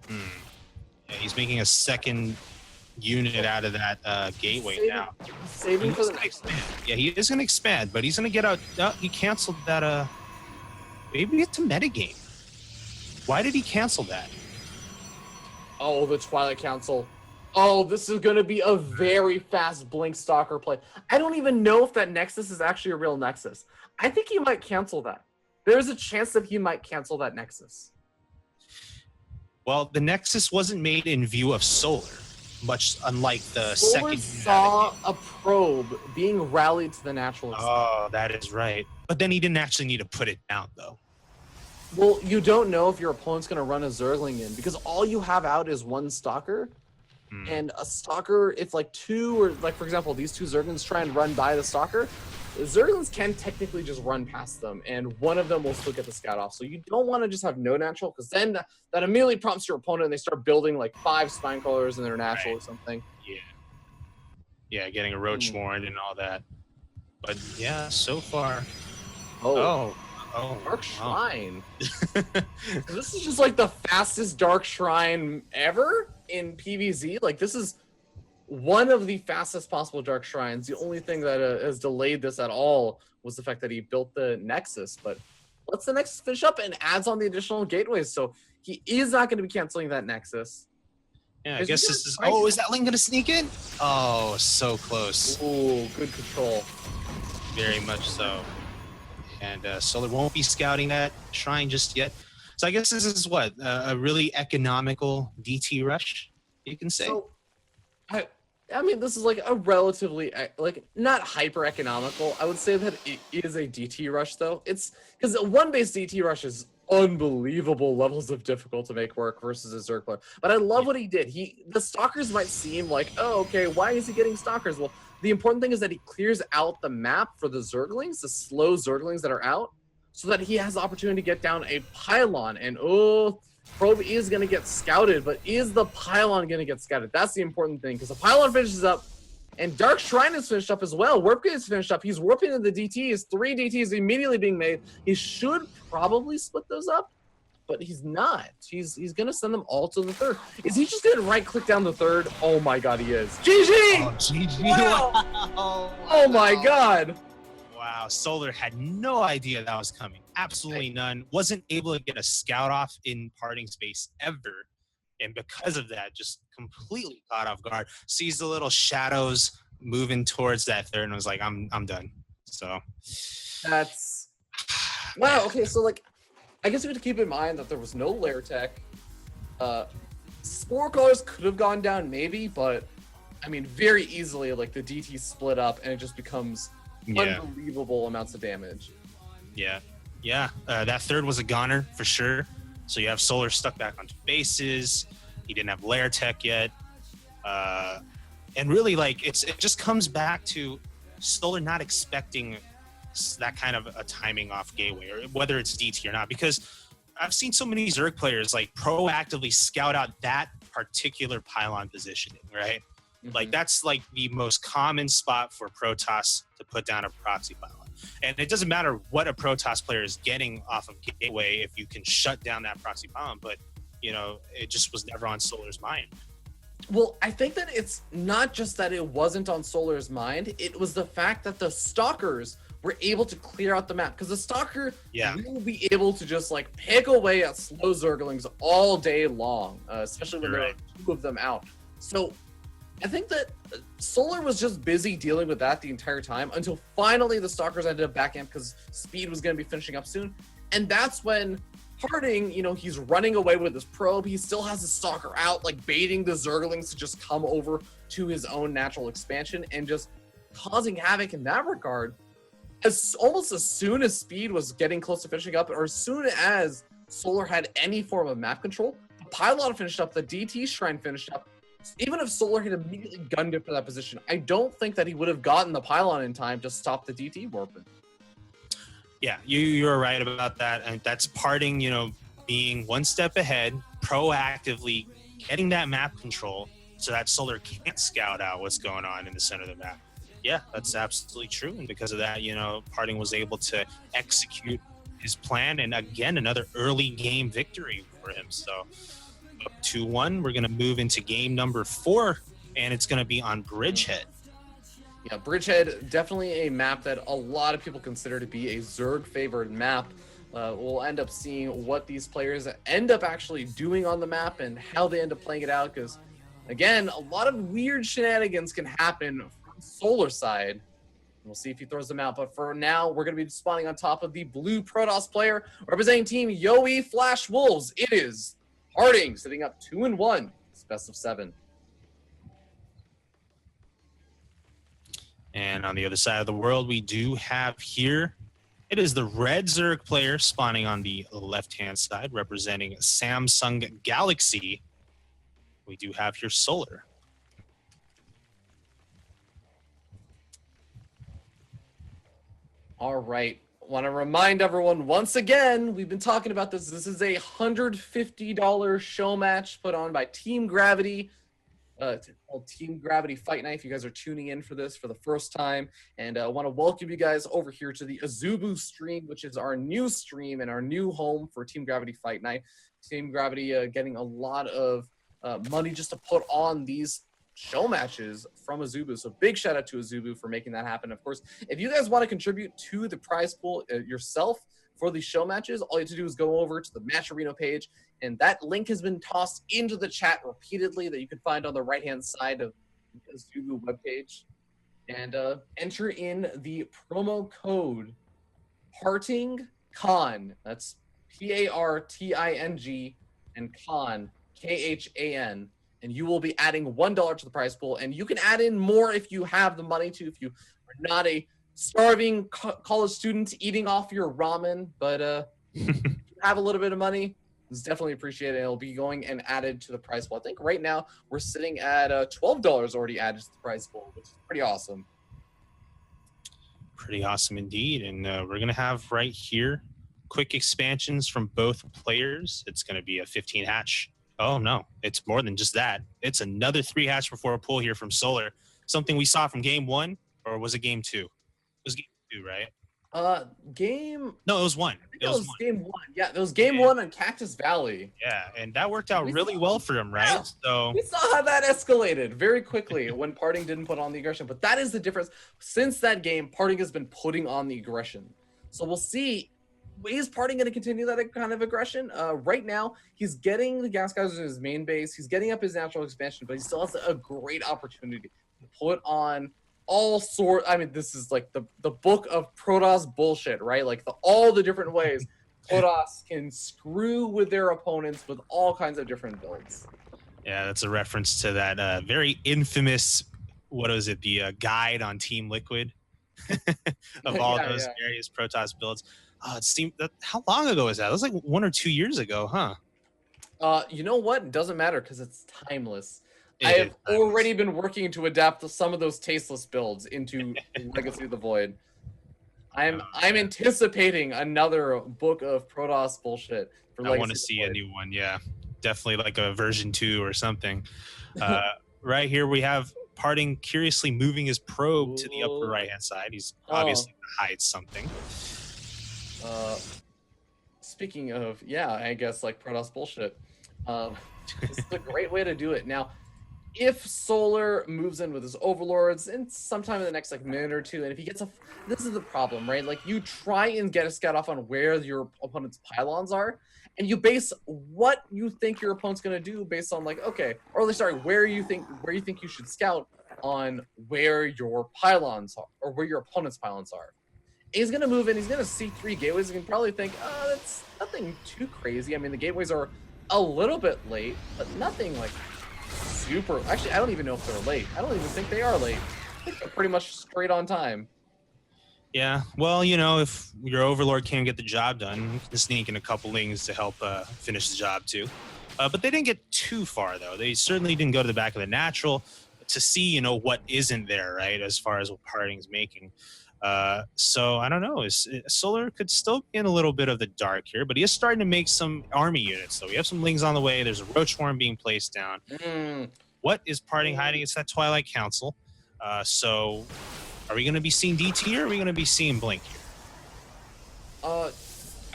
Yeah, he's making a second unit out of that gateway now. He's saving for the next one. Yeah, he is going to expand, but he's going to get out. He canceled that. Maybe it's a metagame. Why did he cancel that? Oh, the Twilight Council. Oh, this is going to be a very fast Blink Stalker play. I don't even know if that Nexus is actually a real Nexus. I think he might cancel that. There's a chance that he might cancel that Nexus. Well, the Nexus wasn't made in view of Solar, much unlike the Solar second. saw a probe being rallied to the natural extent. Oh, that is right. But then he didn't actually need to put it down, though. Well, you don't know if your opponent's going to run a Zergling in, because all you have out is one Stalker. And a Stalker, if like two, or like for example, these two Zerglings try and run by the Stalker, the Zerglings can technically just run past them, and one of them will still get the scout off. So you don't want to just have no natural, because then that immediately prompts your opponent and they start building like 5 spine crawlers in their natural or something. Yeah, getting a roach warren and all that. But yeah, so far. Oh, Dark Shrine. This is just like the fastest Dark Shrine ever in PvZ. Like, this is one of the fastest possible Dark Shrines. The only thing that has delayed this at all was the fact that he built the Nexus, but lets the Nexus finish up and adds on the additional gateways. So he is not going to be canceling that Nexus. Yeah, I guess this is... Oh, is that Link going to sneak in? Oh, so close. Ooh, good control. Very much so. And Solar won't be scouting that shrine just yet. So I guess this is what? A really economical DT rush, you can say? So, I mean, this is like a relatively, like, not hyper economical. I would say that it is a DT rush, though. It's because a one-base DT rush is unbelievable levels of difficult to make work versus a Zerg player. But I love what he did. The Stalkers might seem like, oh, okay, why is he getting Stalkers? Well, the important thing is that he clears out the map for the Zerglings, the slow Zerglings that are out, so that he has the opportunity to get down a pylon. And probe is going to get scouted, but is the pylon going to get scouted? That's the important thing, because the pylon finishes up, and Dark Shrine is finished up as well. Warp Gate is finished up. He's warping into the DTs. 3 DTs immediately being made. He should probably split those up, but he's not. He's going to send them all to the third. Is he just going to right-click down the third? Oh my god, he is. GG! Oh, GG. Wow. Oh my god. Wow, Solar had no idea that was coming. Absolutely none. Wasn't able to get a scout off in parting space ever. And because of that, just completely caught off guard. Sees the little shadows moving towards that third and was like, I'm done. So that's wow. Okay, so like, I guess we have to keep in mind that there was no lair tech. Spore colors could have gone down maybe, but I mean, very easily, like the DT split up and it just becomes unbelievable amounts of damage. Yeah. That third was a goner for sure. So you have Solar stuck back onto bases. He didn't have lair tech yet. And really, like, it just comes back to Solar not expecting that kind of a timing off gateway, or whether it's DT or not, because I've seen so many Zerg players like proactively scout out that particular pylon positioning, right? Like, that's like the most common spot for Protoss to put down a proxy pylon. And it doesn't matter what a Protoss player is getting off of Gateway if you can shut down that proxy bomb, but it just was never on Solar's mind. Well, I think that it's not just that it wasn't on Solar's mind, it was the fact that the Stalkers were able to clear out the map, because the Stalker will be able to just like pick away at slow Zerglings all day long, especially when there are two of them out. So I think that Solar was just busy dealing with that the entire time until finally the Stalkers ended up back in because speed was going to be finishing up soon. And that's when PartinG, he's running away with his probe. He still has his Stalker out, like baiting the Zerglings to just come over to his own natural expansion and just causing havoc in that regard. Almost as soon as speed was getting close to finishing up, or as soon as Solar had any form of map control, the Pylon finished up, the DT Shrine finished up. Even if Solar had immediately gunned it for that position, I don't think that he would have gotten the Pylon in time to stop the DT warping. Yeah, you're right about that. And that's PartinG, being one step ahead, proactively getting that map control so that Solar can't scout out what's going on in the center of the map. Yeah, that's absolutely true. And because of that, PartinG was able to execute his plan. And again, another early game victory for him. So up 2-1, we're going to move into game number 4, and it's going to be on Bridgehead. Yeah, Bridgehead, definitely a map that a lot of people consider to be a Zerg-favored map. We'll end up seeing what these players end up actually doing on the map and how they end up playing it out, because, again, a lot of weird shenanigans can happen from Solar side. We'll see if he throws them out, but for now, we're going to be spawning on top of the blue Protoss player representing Team Yowie Flash Wolves. It is PartinG sitting up 2-1. It's best of 7. And on the other side of the world, we do have here, it is the red Zerg player spawning on the left-hand side, representing Samsung Galaxy. We do have here Solar. All right. Want to remind everyone once again, we've been talking about this. This is a $150 show match put on by Team Gravity. It's called Team Gravity Fight Night. If you guys are tuning in for this for the first time, and I want to welcome you guys over here to the Azubu stream, which is our new stream and our new home for Team Gravity Fight Night. Team Gravity getting a lot of money just to put on these show matches from Azubu. So big shout out to Azubu for making that happen. Of course, if you guys want to contribute to the prize pool yourself for these show matches, all you have to do is go over to the Match Arena page, and that link has been tossed into the chat repeatedly that you can find on the right-hand side of the Azubu webpage. And enter in the promo code PartingCon. That's PARTING and Con, KHAN. And you will be adding $1 to the prize pool. And you can add in more if you have the money to, if you are not a starving college student eating off your ramen. But if you have a little bit of money, it's definitely appreciated. It'll be going and added to the prize pool. I think right now we're sitting at $12 already added to the prize pool, which is pretty awesome. Pretty awesome indeed. And we're going to have right here quick expansions from both players. It's going to be a 15 hatch. Oh, no, it's more than just that. It's another 3 hatch before a pull here from Solar. Something we saw from game 1, or was it game 2? It was game 2, right? No, it was 1. It was game 1. Yeah, it was game 1 on Cactus Valley. Yeah, and that worked out really well for him, right? Yeah. So we saw how that escalated very quickly when PartinG didn't put on the aggression. But that is the difference. Since that game, PartinG has been putting on the aggression. So we'll see. Is PartinG going to continue that kind of aggression? Right now, he's getting the gas guys in his main base. He's getting up his natural expansion, but he still has a great opportunity to put on all sorts. I mean, this is like the book of Protoss bullshit, right? Like all the different ways Protoss can screw with their opponents with all kinds of different builds. Yeah, that's a reference to that very infamous, what was it, the guide on Team Liquid of all those various Protoss builds. It seemed that, how long ago was that? It was like 1 or 2 years ago, huh? You know what? It doesn't matter because it's timeless. I have already been working to adapt some of those tasteless builds into Legacy of the Void. I'm anticipating another book of Protoss bullshit for Legacy. I want to see a new one, yeah. Definitely like a version 2 or something. Right here we have Parting curiously moving his probe to the upper Ooh. right-hand side. He's Oh, obviously gonna hide something. uh, speaking of, yeah, I guess like Protoss bullshit. Um, this is a great way to do it. Now, if Solar moves in with his overlords in sometime in the next like minute or two, and if he gets a, this is the problem, right? Like you try and get a scout off on where your opponent's pylons are, and you base what you think your opponent's gonna do based on like, okay, or sorry, where you think you should scout on where your pylons are or where your opponent's pylons are. He's gonna move in. He's gonna see 3 gateways. You can probably think, oh, that's nothing too crazy. I mean, the gateways are a little bit late, but nothing like super. Actually, I don't even know if they're late. I don't even think they are late. I think they're pretty much straight on time. Yeah, well, if your overlord can't get the job done, you can sneak in a couple lings to help finish the job too. But they didn't get too far though. They certainly didn't go to the back of the natural to see, what isn't there, right? As far as what Parting's making. So I don't know. Solar could still be in a little bit of the dark here, but he is starting to make some army units. So we have some lings on the way. There's a roach swarm being placed down. Mm. What is Parting hiding? It's that Twilight Council. So are we going to be seeing DT or are we going to be seeing Blink here? I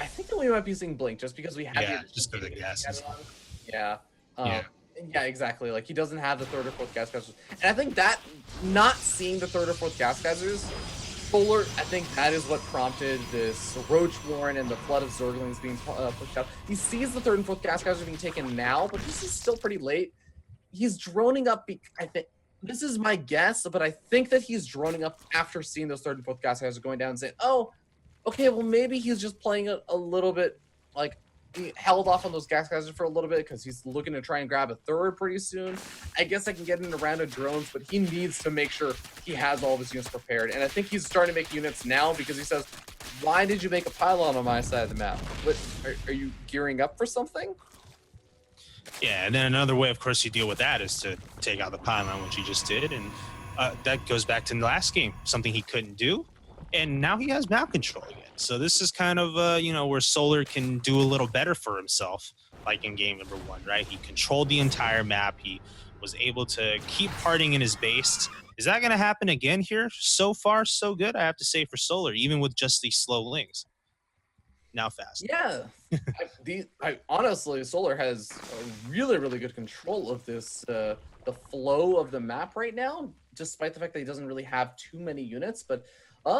think that we might be seeing Blink just because we have just for the gases. Yeah. Yeah. Yeah, exactly. Like he doesn't have the third or fourth gas geysers, and I think that not seeing the third or fourth gas geysers, Solar, I think that is what prompted this Roach Warren and the flood of Zerglings being pushed out. He sees the third and fourth gas geysers being taken now, but this is still pretty late. He's droning up. I think this is my guess, but I think that he's droning up after seeing those third and fourth gas geysers going down and saying, "Oh, okay, well maybe he's just playing a little bit like." He held off on those gas geysers for a little bit because he's looking to try and grab a third pretty soon. I guess I can get in a round of drones, but he needs to make sure he has all of his units prepared. And I think he's starting to make units now because he says, why did you make a pylon on my side of the map? What, are you gearing up for something? Yeah, and then another way, of course, you deal with that is to take out the pylon, which he just did. And that goes back to the last game, something he couldn't do. And now he has map control again. So this is kind of, where Solar can do a little better for himself, like in game number 1, right? He controlled the entire map. He was able to keep Parting in his base. Is that going to happen again here? So far, so good, I have to say, for Solar, even with just these slow lings. Now fast. Yeah. Honestly, Solar has a really, really good control of this, the flow of the map right now, despite the fact that he doesn't really have too many units. But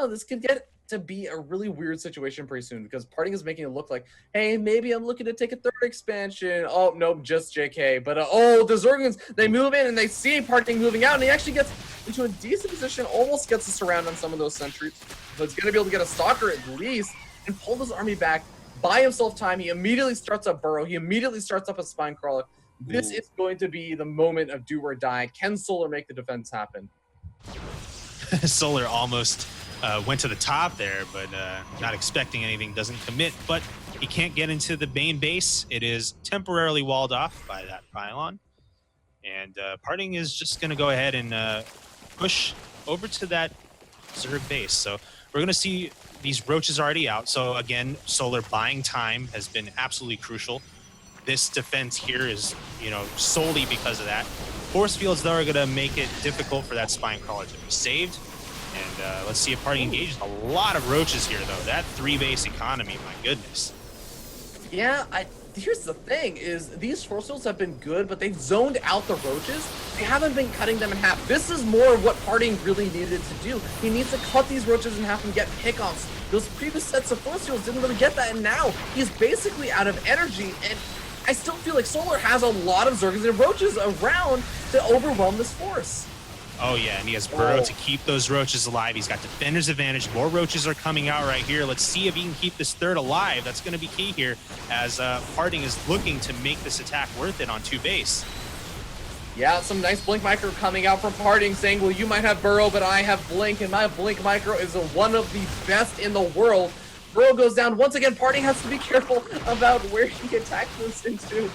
this could get to be a really weird situation pretty soon because Parting is making it look like, hey, maybe I'm looking to take a third expansion. Oh, nope, just JK. But, the Zerglings, they move in and they see Parting moving out, and he actually gets into a decent position, almost gets a surround on some of those sentries. But he's going to be able to get a Stalker at least and pull his army back, buy himself time. He immediately starts up Burrow. He immediately starts up a Spine Crawler. This is going to be the moment of do or die. Can Solar make the defense happen? Solar almost went to the top there, but not expecting anything, doesn't commit. But he can't get into the main base. It is temporarily walled off by that pylon. And Parting is just going to go ahead and push over to that Zerg base. So we're going to see these roaches already out. So again, Solar buying time has been absolutely crucial. This defense here is, solely because of that. Force fields, though, are going to make it difficult for that Spine Crawler to be saved. And let's see if Parting engages. A lot of roaches here, though. That 3-base economy, my goodness. Yeah, here's the thing, is these force fields have been good, but they've zoned out the roaches. They haven't been cutting them in half. This is more of what Parting really needed to do. He needs to cut these roaches in half and get pick-offs. Those previous sets of force fields didn't really get that, and now he's basically out of energy, and I still feel like Solar has a lot of Zerglings and roaches around to overwhelm this force. Oh, yeah, and he has Burrow to keep those roaches alive. He's got Defender's advantage. More roaches are coming out right here. Let's see if he can keep this third alive. That's going to be key here as Parting is looking to make this attack worth it on 2-base. Yeah, some nice Blink Micro coming out from Parting saying, well, you might have Burrow, but I have Blink, and my Blink Micro is one of the best in the world. Burrow goes down. Once again, Parting has to be careful about where he attacks this into.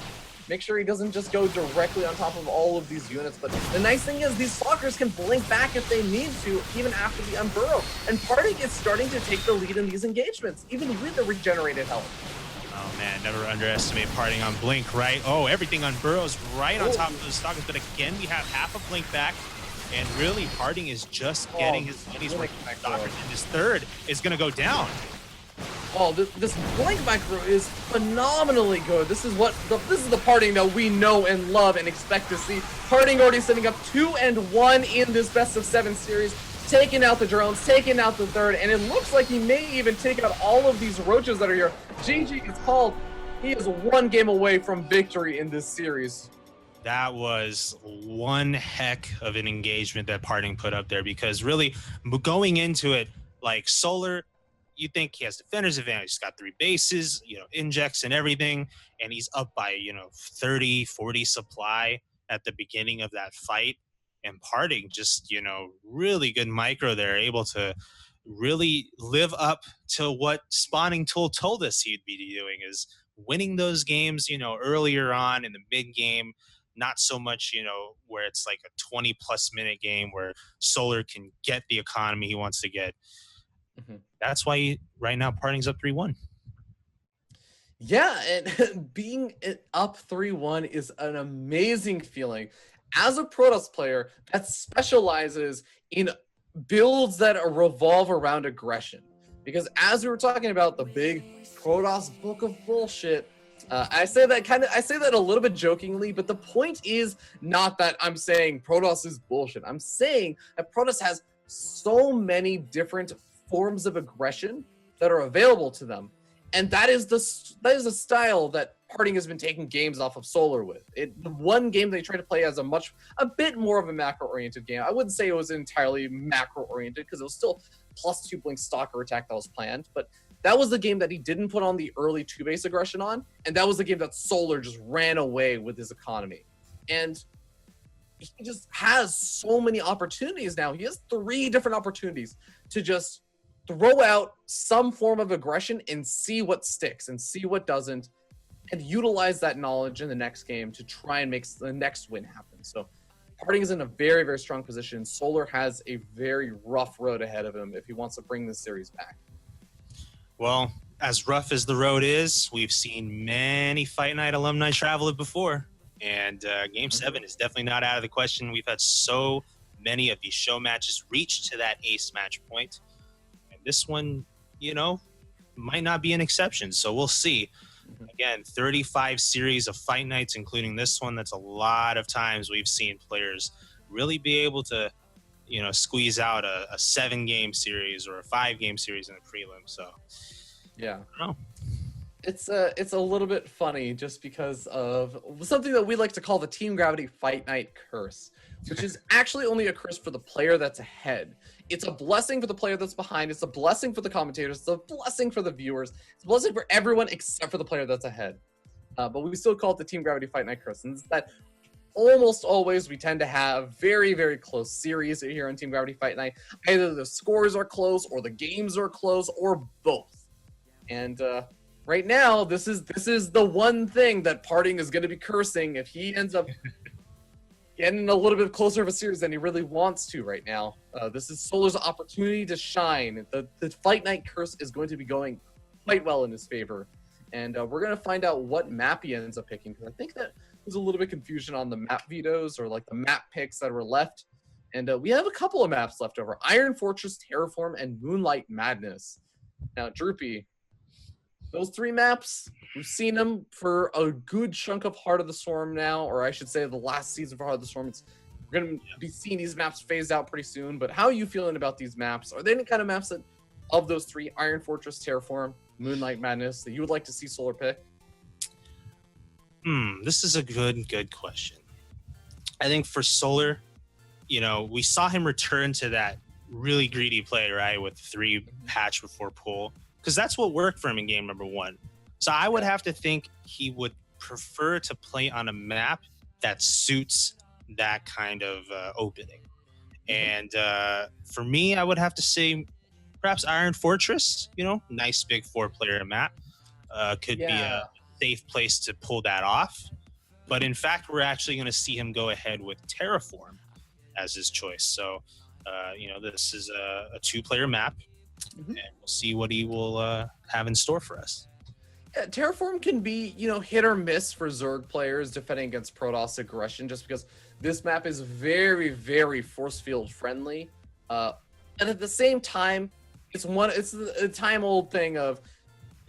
Make sure he doesn't just go directly on top of all of these units. But the nice thing is these Stalkers can blink back if they need to, even after the Unburrow. And Parting is starting to take the lead in these engagements, even with the regenerated health. Oh, man, never underestimate Parting on Blink, right? Oh, everything on Burrow's right on top of those Stalkers. But again, we have half a Blink back. And really, Harding is just getting his money's worth of soccer, and his third is going to go down. Oh, this blank micro is phenomenally good. This is the Parting that we know and love and expect to see. Parting already sitting up 2-1 in this best of 7 series, taking out the drones, taking out the third, and it looks like he may even take out all of these roaches that are here. GG is called. He is 1 game away from victory in this series. That was one heck of an engagement that Parting put up there, because really going into it, like Solar, you think he has defender's advantage. He's got 3 bases, injects and everything, and he's up by, 30, 40 supply at the beginning of that fight. And Parting just, really good micro there, able to really live up to what Spawning Tool told us he'd be doing, is winning those games, earlier on in the mid game, not so much, where it's like a 20-plus minute game where Solar can get the economy he wants to get. Mm-hmm. That's why right now Parting's up 3-1. Yeah, and being up 3-1 is an amazing feeling. As a Protoss player that specializes in builds that revolve around aggression. Because as we were talking about the big Protoss book of bullshit, I say that a little bit jokingly, but the point is not that I'm saying Protoss is bullshit. I'm saying that Protoss has so many different forms of aggression that are available to them, and that is the style that Parting has been taking games off of Solar with. The one game they tried to play as a bit more of a macro-oriented game. I wouldn't say it was entirely macro-oriented, because it was still +2 blink stalker attack that was planned, but that was the game that he didn't put on the early 2-base aggression on, and that was the game that Solar just ran away with his economy. And he just has so many opportunities now. He has 3 different opportunities to just throw out some form of aggression and see what sticks and see what doesn't, and utilize that knowledge in the next game to try and make the next win happen. So Parting is in a very, very strong position. Solar has a very rough road ahead of him if he wants to bring this series back. Well, as rough as the road is, we've seen many Fight Night alumni travel it before, and Game 7 is definitely not out of the question. We've had so many of these show matches reach to that ace match point, and this one, might not be an exception, so we'll see. Again, 35 series of Fight Nights, including this one. That's a lot of times we've seen players really be able to, squeeze out a 7-game series or a 5-game series in the prelim. So, yeah, I don't know. It's a little bit funny just because of something that we like to call the Team Gravity Fight Night curse, which is actually only a curse for the player that's ahead. It's a blessing for the player that's behind. It's a blessing for the commentators. It's a blessing for the viewers. It's a blessing for everyone except for the player that's ahead. But we still call it the Team Gravity Fight Night curse. And it's that almost always we tend to have very, very close series here on Team Gravity Fight Night. Either the scores are close or the games are close or both. And right now, this is the one thing that Parting is going to be cursing if he ends up getting a little bit closer of a series than he really wants to right now. This is Solar's opportunity to shine. The Fight Night curse is going to be going quite well in his favor. And we're going to find out what map he ends up picking, because I think that there's a little bit of confusion on the map vetoes or like the map picks that were left. And we have a couple of maps left over: Iron Fortress, Terraform, and Moonlight Madness. Now, Droopy, those 3 maps, we've seen them for a good chunk of Heart of the Storm now, or I should say the last season for Heart of the Storm. We're going to be seeing these maps phased out pretty soon, but how are you feeling about these maps? Are there any kind of maps that, of those 3, Iron Fortress, Terraform, Moonlight Madness, that you would like to see Solar pick? This is a good question. I think for Solar, we saw him return to that really greedy play, right, with 3 patch before pull, because that's what worked for him in game number 1. So I would have to think he would prefer to play on a map that suits that kind of opening. And for me, I would have to say perhaps Iron Fortress, nice big 4-player map, could be a safe place to pull that off. But in fact, we're actually going to see him go ahead with Terraform as his choice. So, this is a 2-player map, and we'll see what he will have in store for us. Yeah, Terraform can be, hit or miss for Zerg players defending against Protoss aggression, just because This map is very, very force field friendly. And at the same time, it's a time old thing of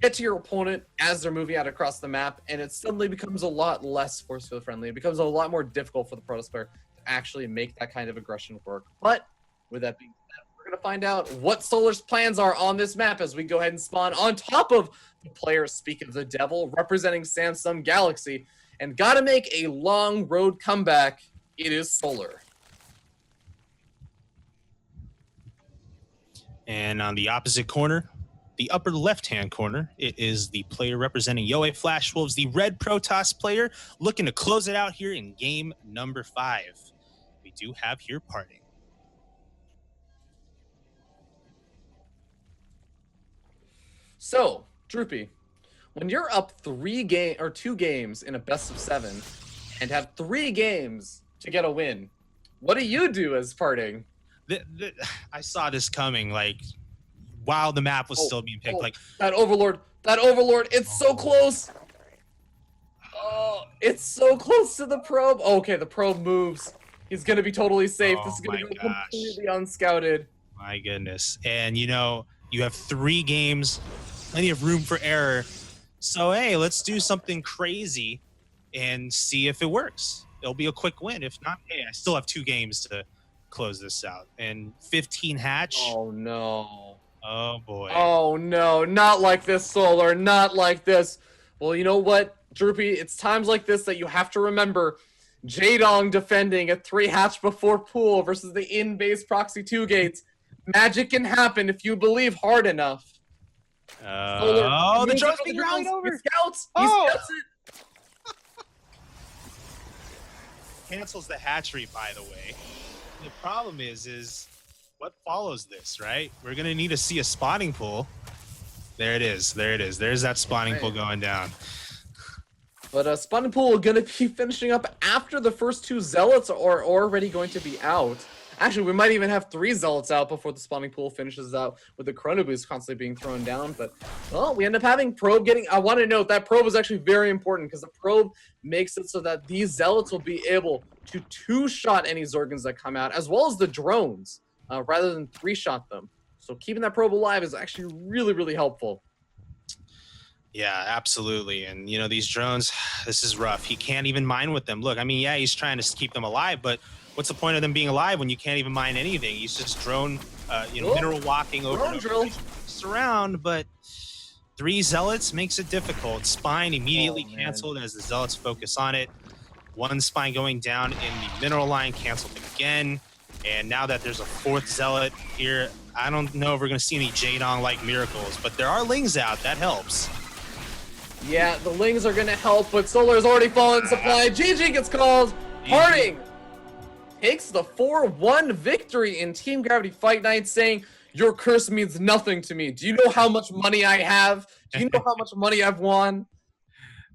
get to your opponent as they're moving out across the map, and it suddenly becomes a lot less force field friendly. It becomes a lot more difficult for the Protoss player to actually make that kind of aggression work. But with that being said, we're going to find out what Solar's plans are on this map as we go ahead and spawn on top of the player Speak of the Devil, representing Samsung Galaxy, and got to make a long road comeback. It is Solar. And on the opposite corner, the upper left-hand corner, it is the player representing Yoe Flash Wolves, the red Protoss player, looking to close it out here in game number 5. We do have here PartinG. So, Droopy, when you're up 2 games in a best of 7 and have 3 games to get a win, what do you do as PartinG? I saw this coming, like, while the map was still being picked. Like that Overlord, it's so close. Oh, it's so close to the probe. Okay, the probe moves. He's gonna be totally safe. This is gonna go completely unscouted. My goodness. And you know, you have 3 games, plenty of room for error. So hey, let's do something crazy and see if it works. It'll be a quick win. If not, hey, I still have 2 games to close this out. And 15 hatch. Oh no. Oh boy. Oh no, not like this, Solar, not like this. Well, you know what, Droopy, it's times like this that you have to remember Jaedong defending a 3 hatch before pool versus the in-base proxy 2 gates. Magic can happen if you believe hard enough. Oh, the drone's being rallied over. He scouts. He scouts it. Cancels the hatchery, by the way. The problem is what follows this, right? We're gonna need to see a spawning pool. There it is. There's that spawning pool going down. But spawning pool gonna be finishing up after the first 2 zealots are already going to be out. Actually, we might even have 3 zealots out before the spawning pool finishes out with the chrono boost constantly being thrown down. But well, we end up having probe getting. I want to note that probe is actually very important because the probe makes it so that these zealots will be able to 2-shot any Zorgons that come out, as well as the drones, rather than 3-shot them. So keeping that probe alive is actually really, really helpful. Yeah, absolutely. And, you know, these drones, this is rough. He can't even mine with them. Look, I mean, yeah, he's trying to keep them alive, but what's the point of them being alive when you can't even mine anything? He's just drone, mineral walking over and over around, but 3 zealots makes it difficult. Spine immediately canceled as the zealots focus on it. 1 spine going down in the mineral line, canceled again. And now that there's a 4th zealot here, I don't know if we're going to see any Jaedong-like miracles, but there are lings out. That helps. Yeah, the lings are going to help, but Solar has already fallen supply. GG gets called. PartinG takes the 4-1 victory in Team Gravity Fight Night, saying, "Your curse means nothing to me. Do you know how much money I have? Do you know how much money I've won?"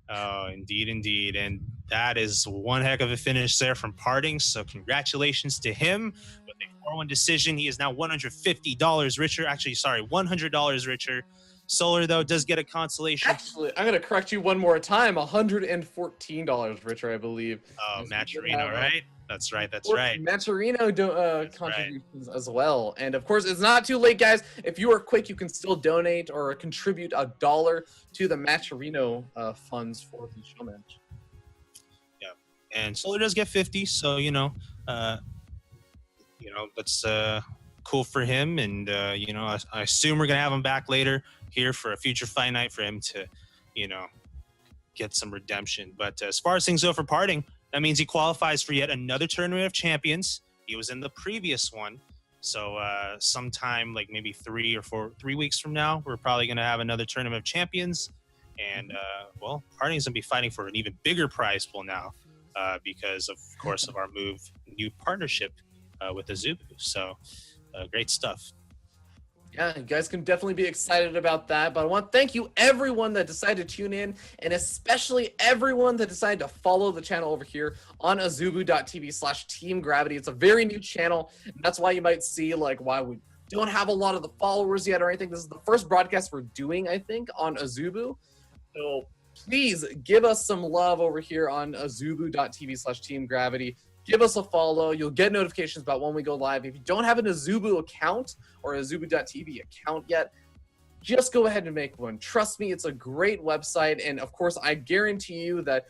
Oh, indeed. And that is one heck of a finish there from PartinG. So congratulations to him with a 4-1 decision. He is now $150 richer. Actually, sorry, $100 richer. Solar, though, does get a consolation. Actually, I'm going to correct you one more time. $114 richer, I believe. Oh, Maturino, right? That's right. Maturino contributions as well. And of course, it's not too late, guys. If you are quick, you can still donate or contribute $1 to the Maturino funds for the show match. Yeah, and Solar does get 50, so that's cool for him. And I assume we're gonna have him back later here for a future fight night for him to, get some redemption. But as far as things go for PartinG, that means he qualifies for yet another Tournament of Champions. He was in the previous one. So sometime like maybe 3 weeks from now, we're probably going to have another Tournament of Champions. And, PartinG's going to be fighting for an even bigger prize pool now because, of course, of our new partnership with Azubu. So great stuff. Yeah, you guys can definitely be excited about that. But I want to thank you, everyone that decided to tune in, and especially everyone that decided to follow the channel over here on azubu.tv/teamgravity. It's a very new channel, and that's why you might see why we don't have a lot of the followers yet or anything. This is the first broadcast we're doing, I think, on Azubu. So please give us some love over here on azubu.tv/teamgravity. give us a follow. You'll get notifications about when we go live. If you don't have an Azubu account or a Azubu.tv account yet, just go ahead and make one. Trust me, it's a great website. And of course, I guarantee you that,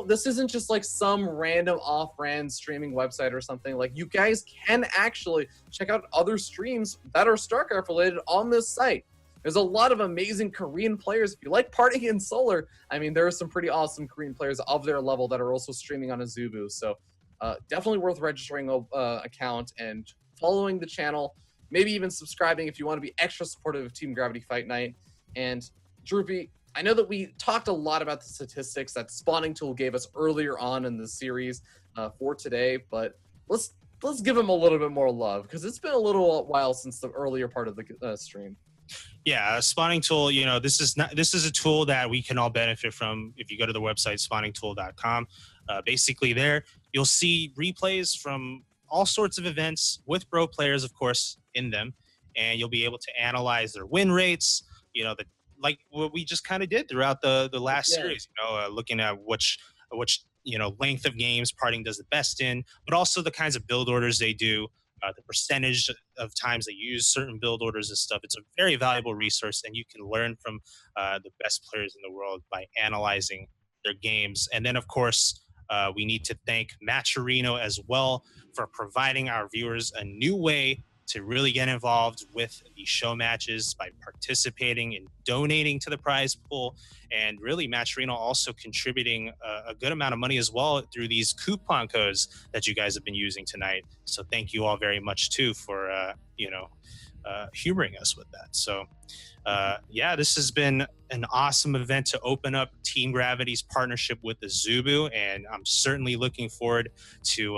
this isn't just like some random off-brand streaming website or something. Like, you guys can actually check out other streams that are StarCraft related on this site. There's a lot of amazing Korean players. If you like PartinG and Solar, I mean, there are some pretty awesome Korean players of their level that are also streaming on Azubu. So definitely worth registering an account and following the channel. Maybe even subscribing if you want to be extra supportive of Team Gravity Fight Night. And Droopy, I know that we talked a lot about the statistics that Spawning Tool gave us earlier on in the series for today, but let's give him a little bit more love, because it's been a little while since the earlier part of the stream. Yeah, Spawning Tool, this is a tool that we can all benefit from if you go to the website spawningtool.com. Basically there you'll see replays from all sorts of events with pro players, of course, in them, and you'll be able to analyze their win rates, like what we just kind of did throughout the last series, looking at which length of games PartinG does the best in, but also the kinds of build orders they do, the percentage of times they use certain build orders and stuff. It's a very valuable resource, and you can learn from the best players in the world by analyzing their games. And then, of course, we need to thank Matcherino as well for providing our viewers a new way to really get involved with the show matches by participating and donating to the prize pool. And really, Matcherino also contributing a good amount of money as well through these coupon codes that you guys have been using tonight. So thank you all very much too for humoring us with that. So this has been an awesome event to open up Team Gravity's partnership with the Azubu, and I'm certainly looking forward to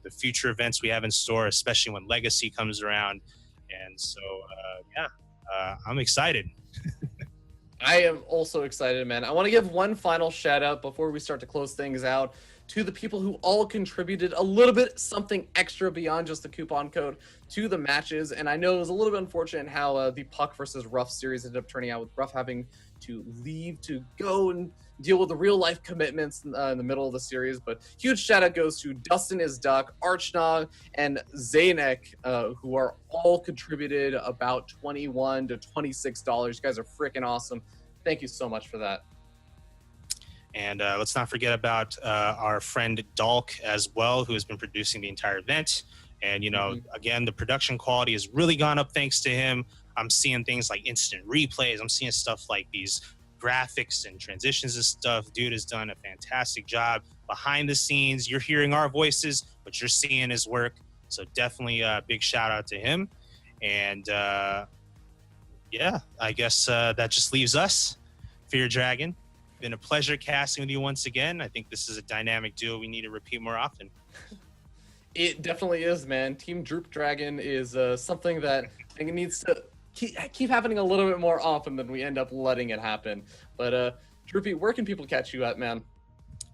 the future events we have in store, especially when Legacy comes around. And so I'm excited. I am also excited, man. I want to give one final shout out before we start to close things out to the people who all contributed a little bit something extra beyond just the coupon code to the matches. And I know it was a little bit unfortunate how the Puck versus Ruff series ended up turning out, with Ruff having to leave to go and deal with the real life commitments in the middle of the series. But huge shout out goes to Dustin is Duck, Archnog, and Zanek, who are all contributed about $21 to $26. You guys are freaking awesome. Thank you so much for that. And let's not forget about our friend Dalk as well, who has been producing the entire event. And, again, the production quality has really gone up thanks to him. I'm seeing things like instant replays. I'm seeing stuff like these graphics and transitions and stuff. Dude has done a fantastic job behind the scenes. You're hearing our voices, but you're seeing his work. So definitely a big shout out to him. And, I guess that just leaves us, Fear Dragon. Been a pleasure casting with you once again. I think this is a dynamic duo we need to repeat more often. It definitely is, man. Team Droop Dragon is something that I think it needs to keep happening a little bit more often than we end up letting it happen. But Droopy, where can people catch you at, man?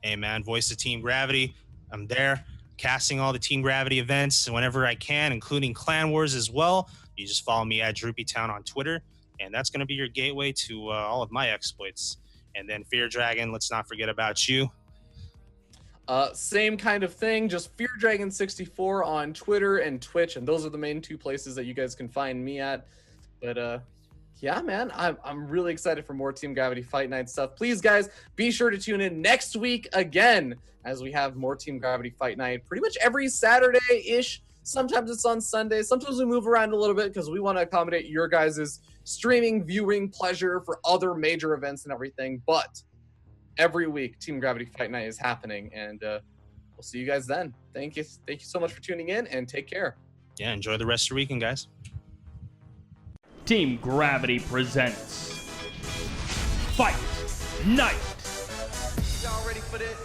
Hey, man, voice of Team Gravity. I'm there casting all the Team Gravity events whenever I can, including Clan Wars as well. You just follow me at DroopyTown on Twitter, and that's going to be your gateway to all of my exploits. And then Fear Dragon, let's not forget about you. Same kind of thing, just Fear Dragon 64 on Twitter and Twitch, and those are the main two places that you guys can find me at. But yeah, man, I'm really excited for more Team Gravity Fight Night stuff. Please, guys, be sure to tune in next week again as we have more Team Gravity Fight Night pretty much every Saturday-ish. Sometimes it's on Sunday. Sometimes we move around a little bit because we want to accommodate your guys' streaming, viewing pleasure for other major events and everything. But every week, Team Gravity Fight Night is happening, and we'll see you guys then. Thank you so much for tuning in, and take care. Yeah, enjoy the rest of your weekend, guys. Team Gravity presents Fight Night. Y'all ready for this?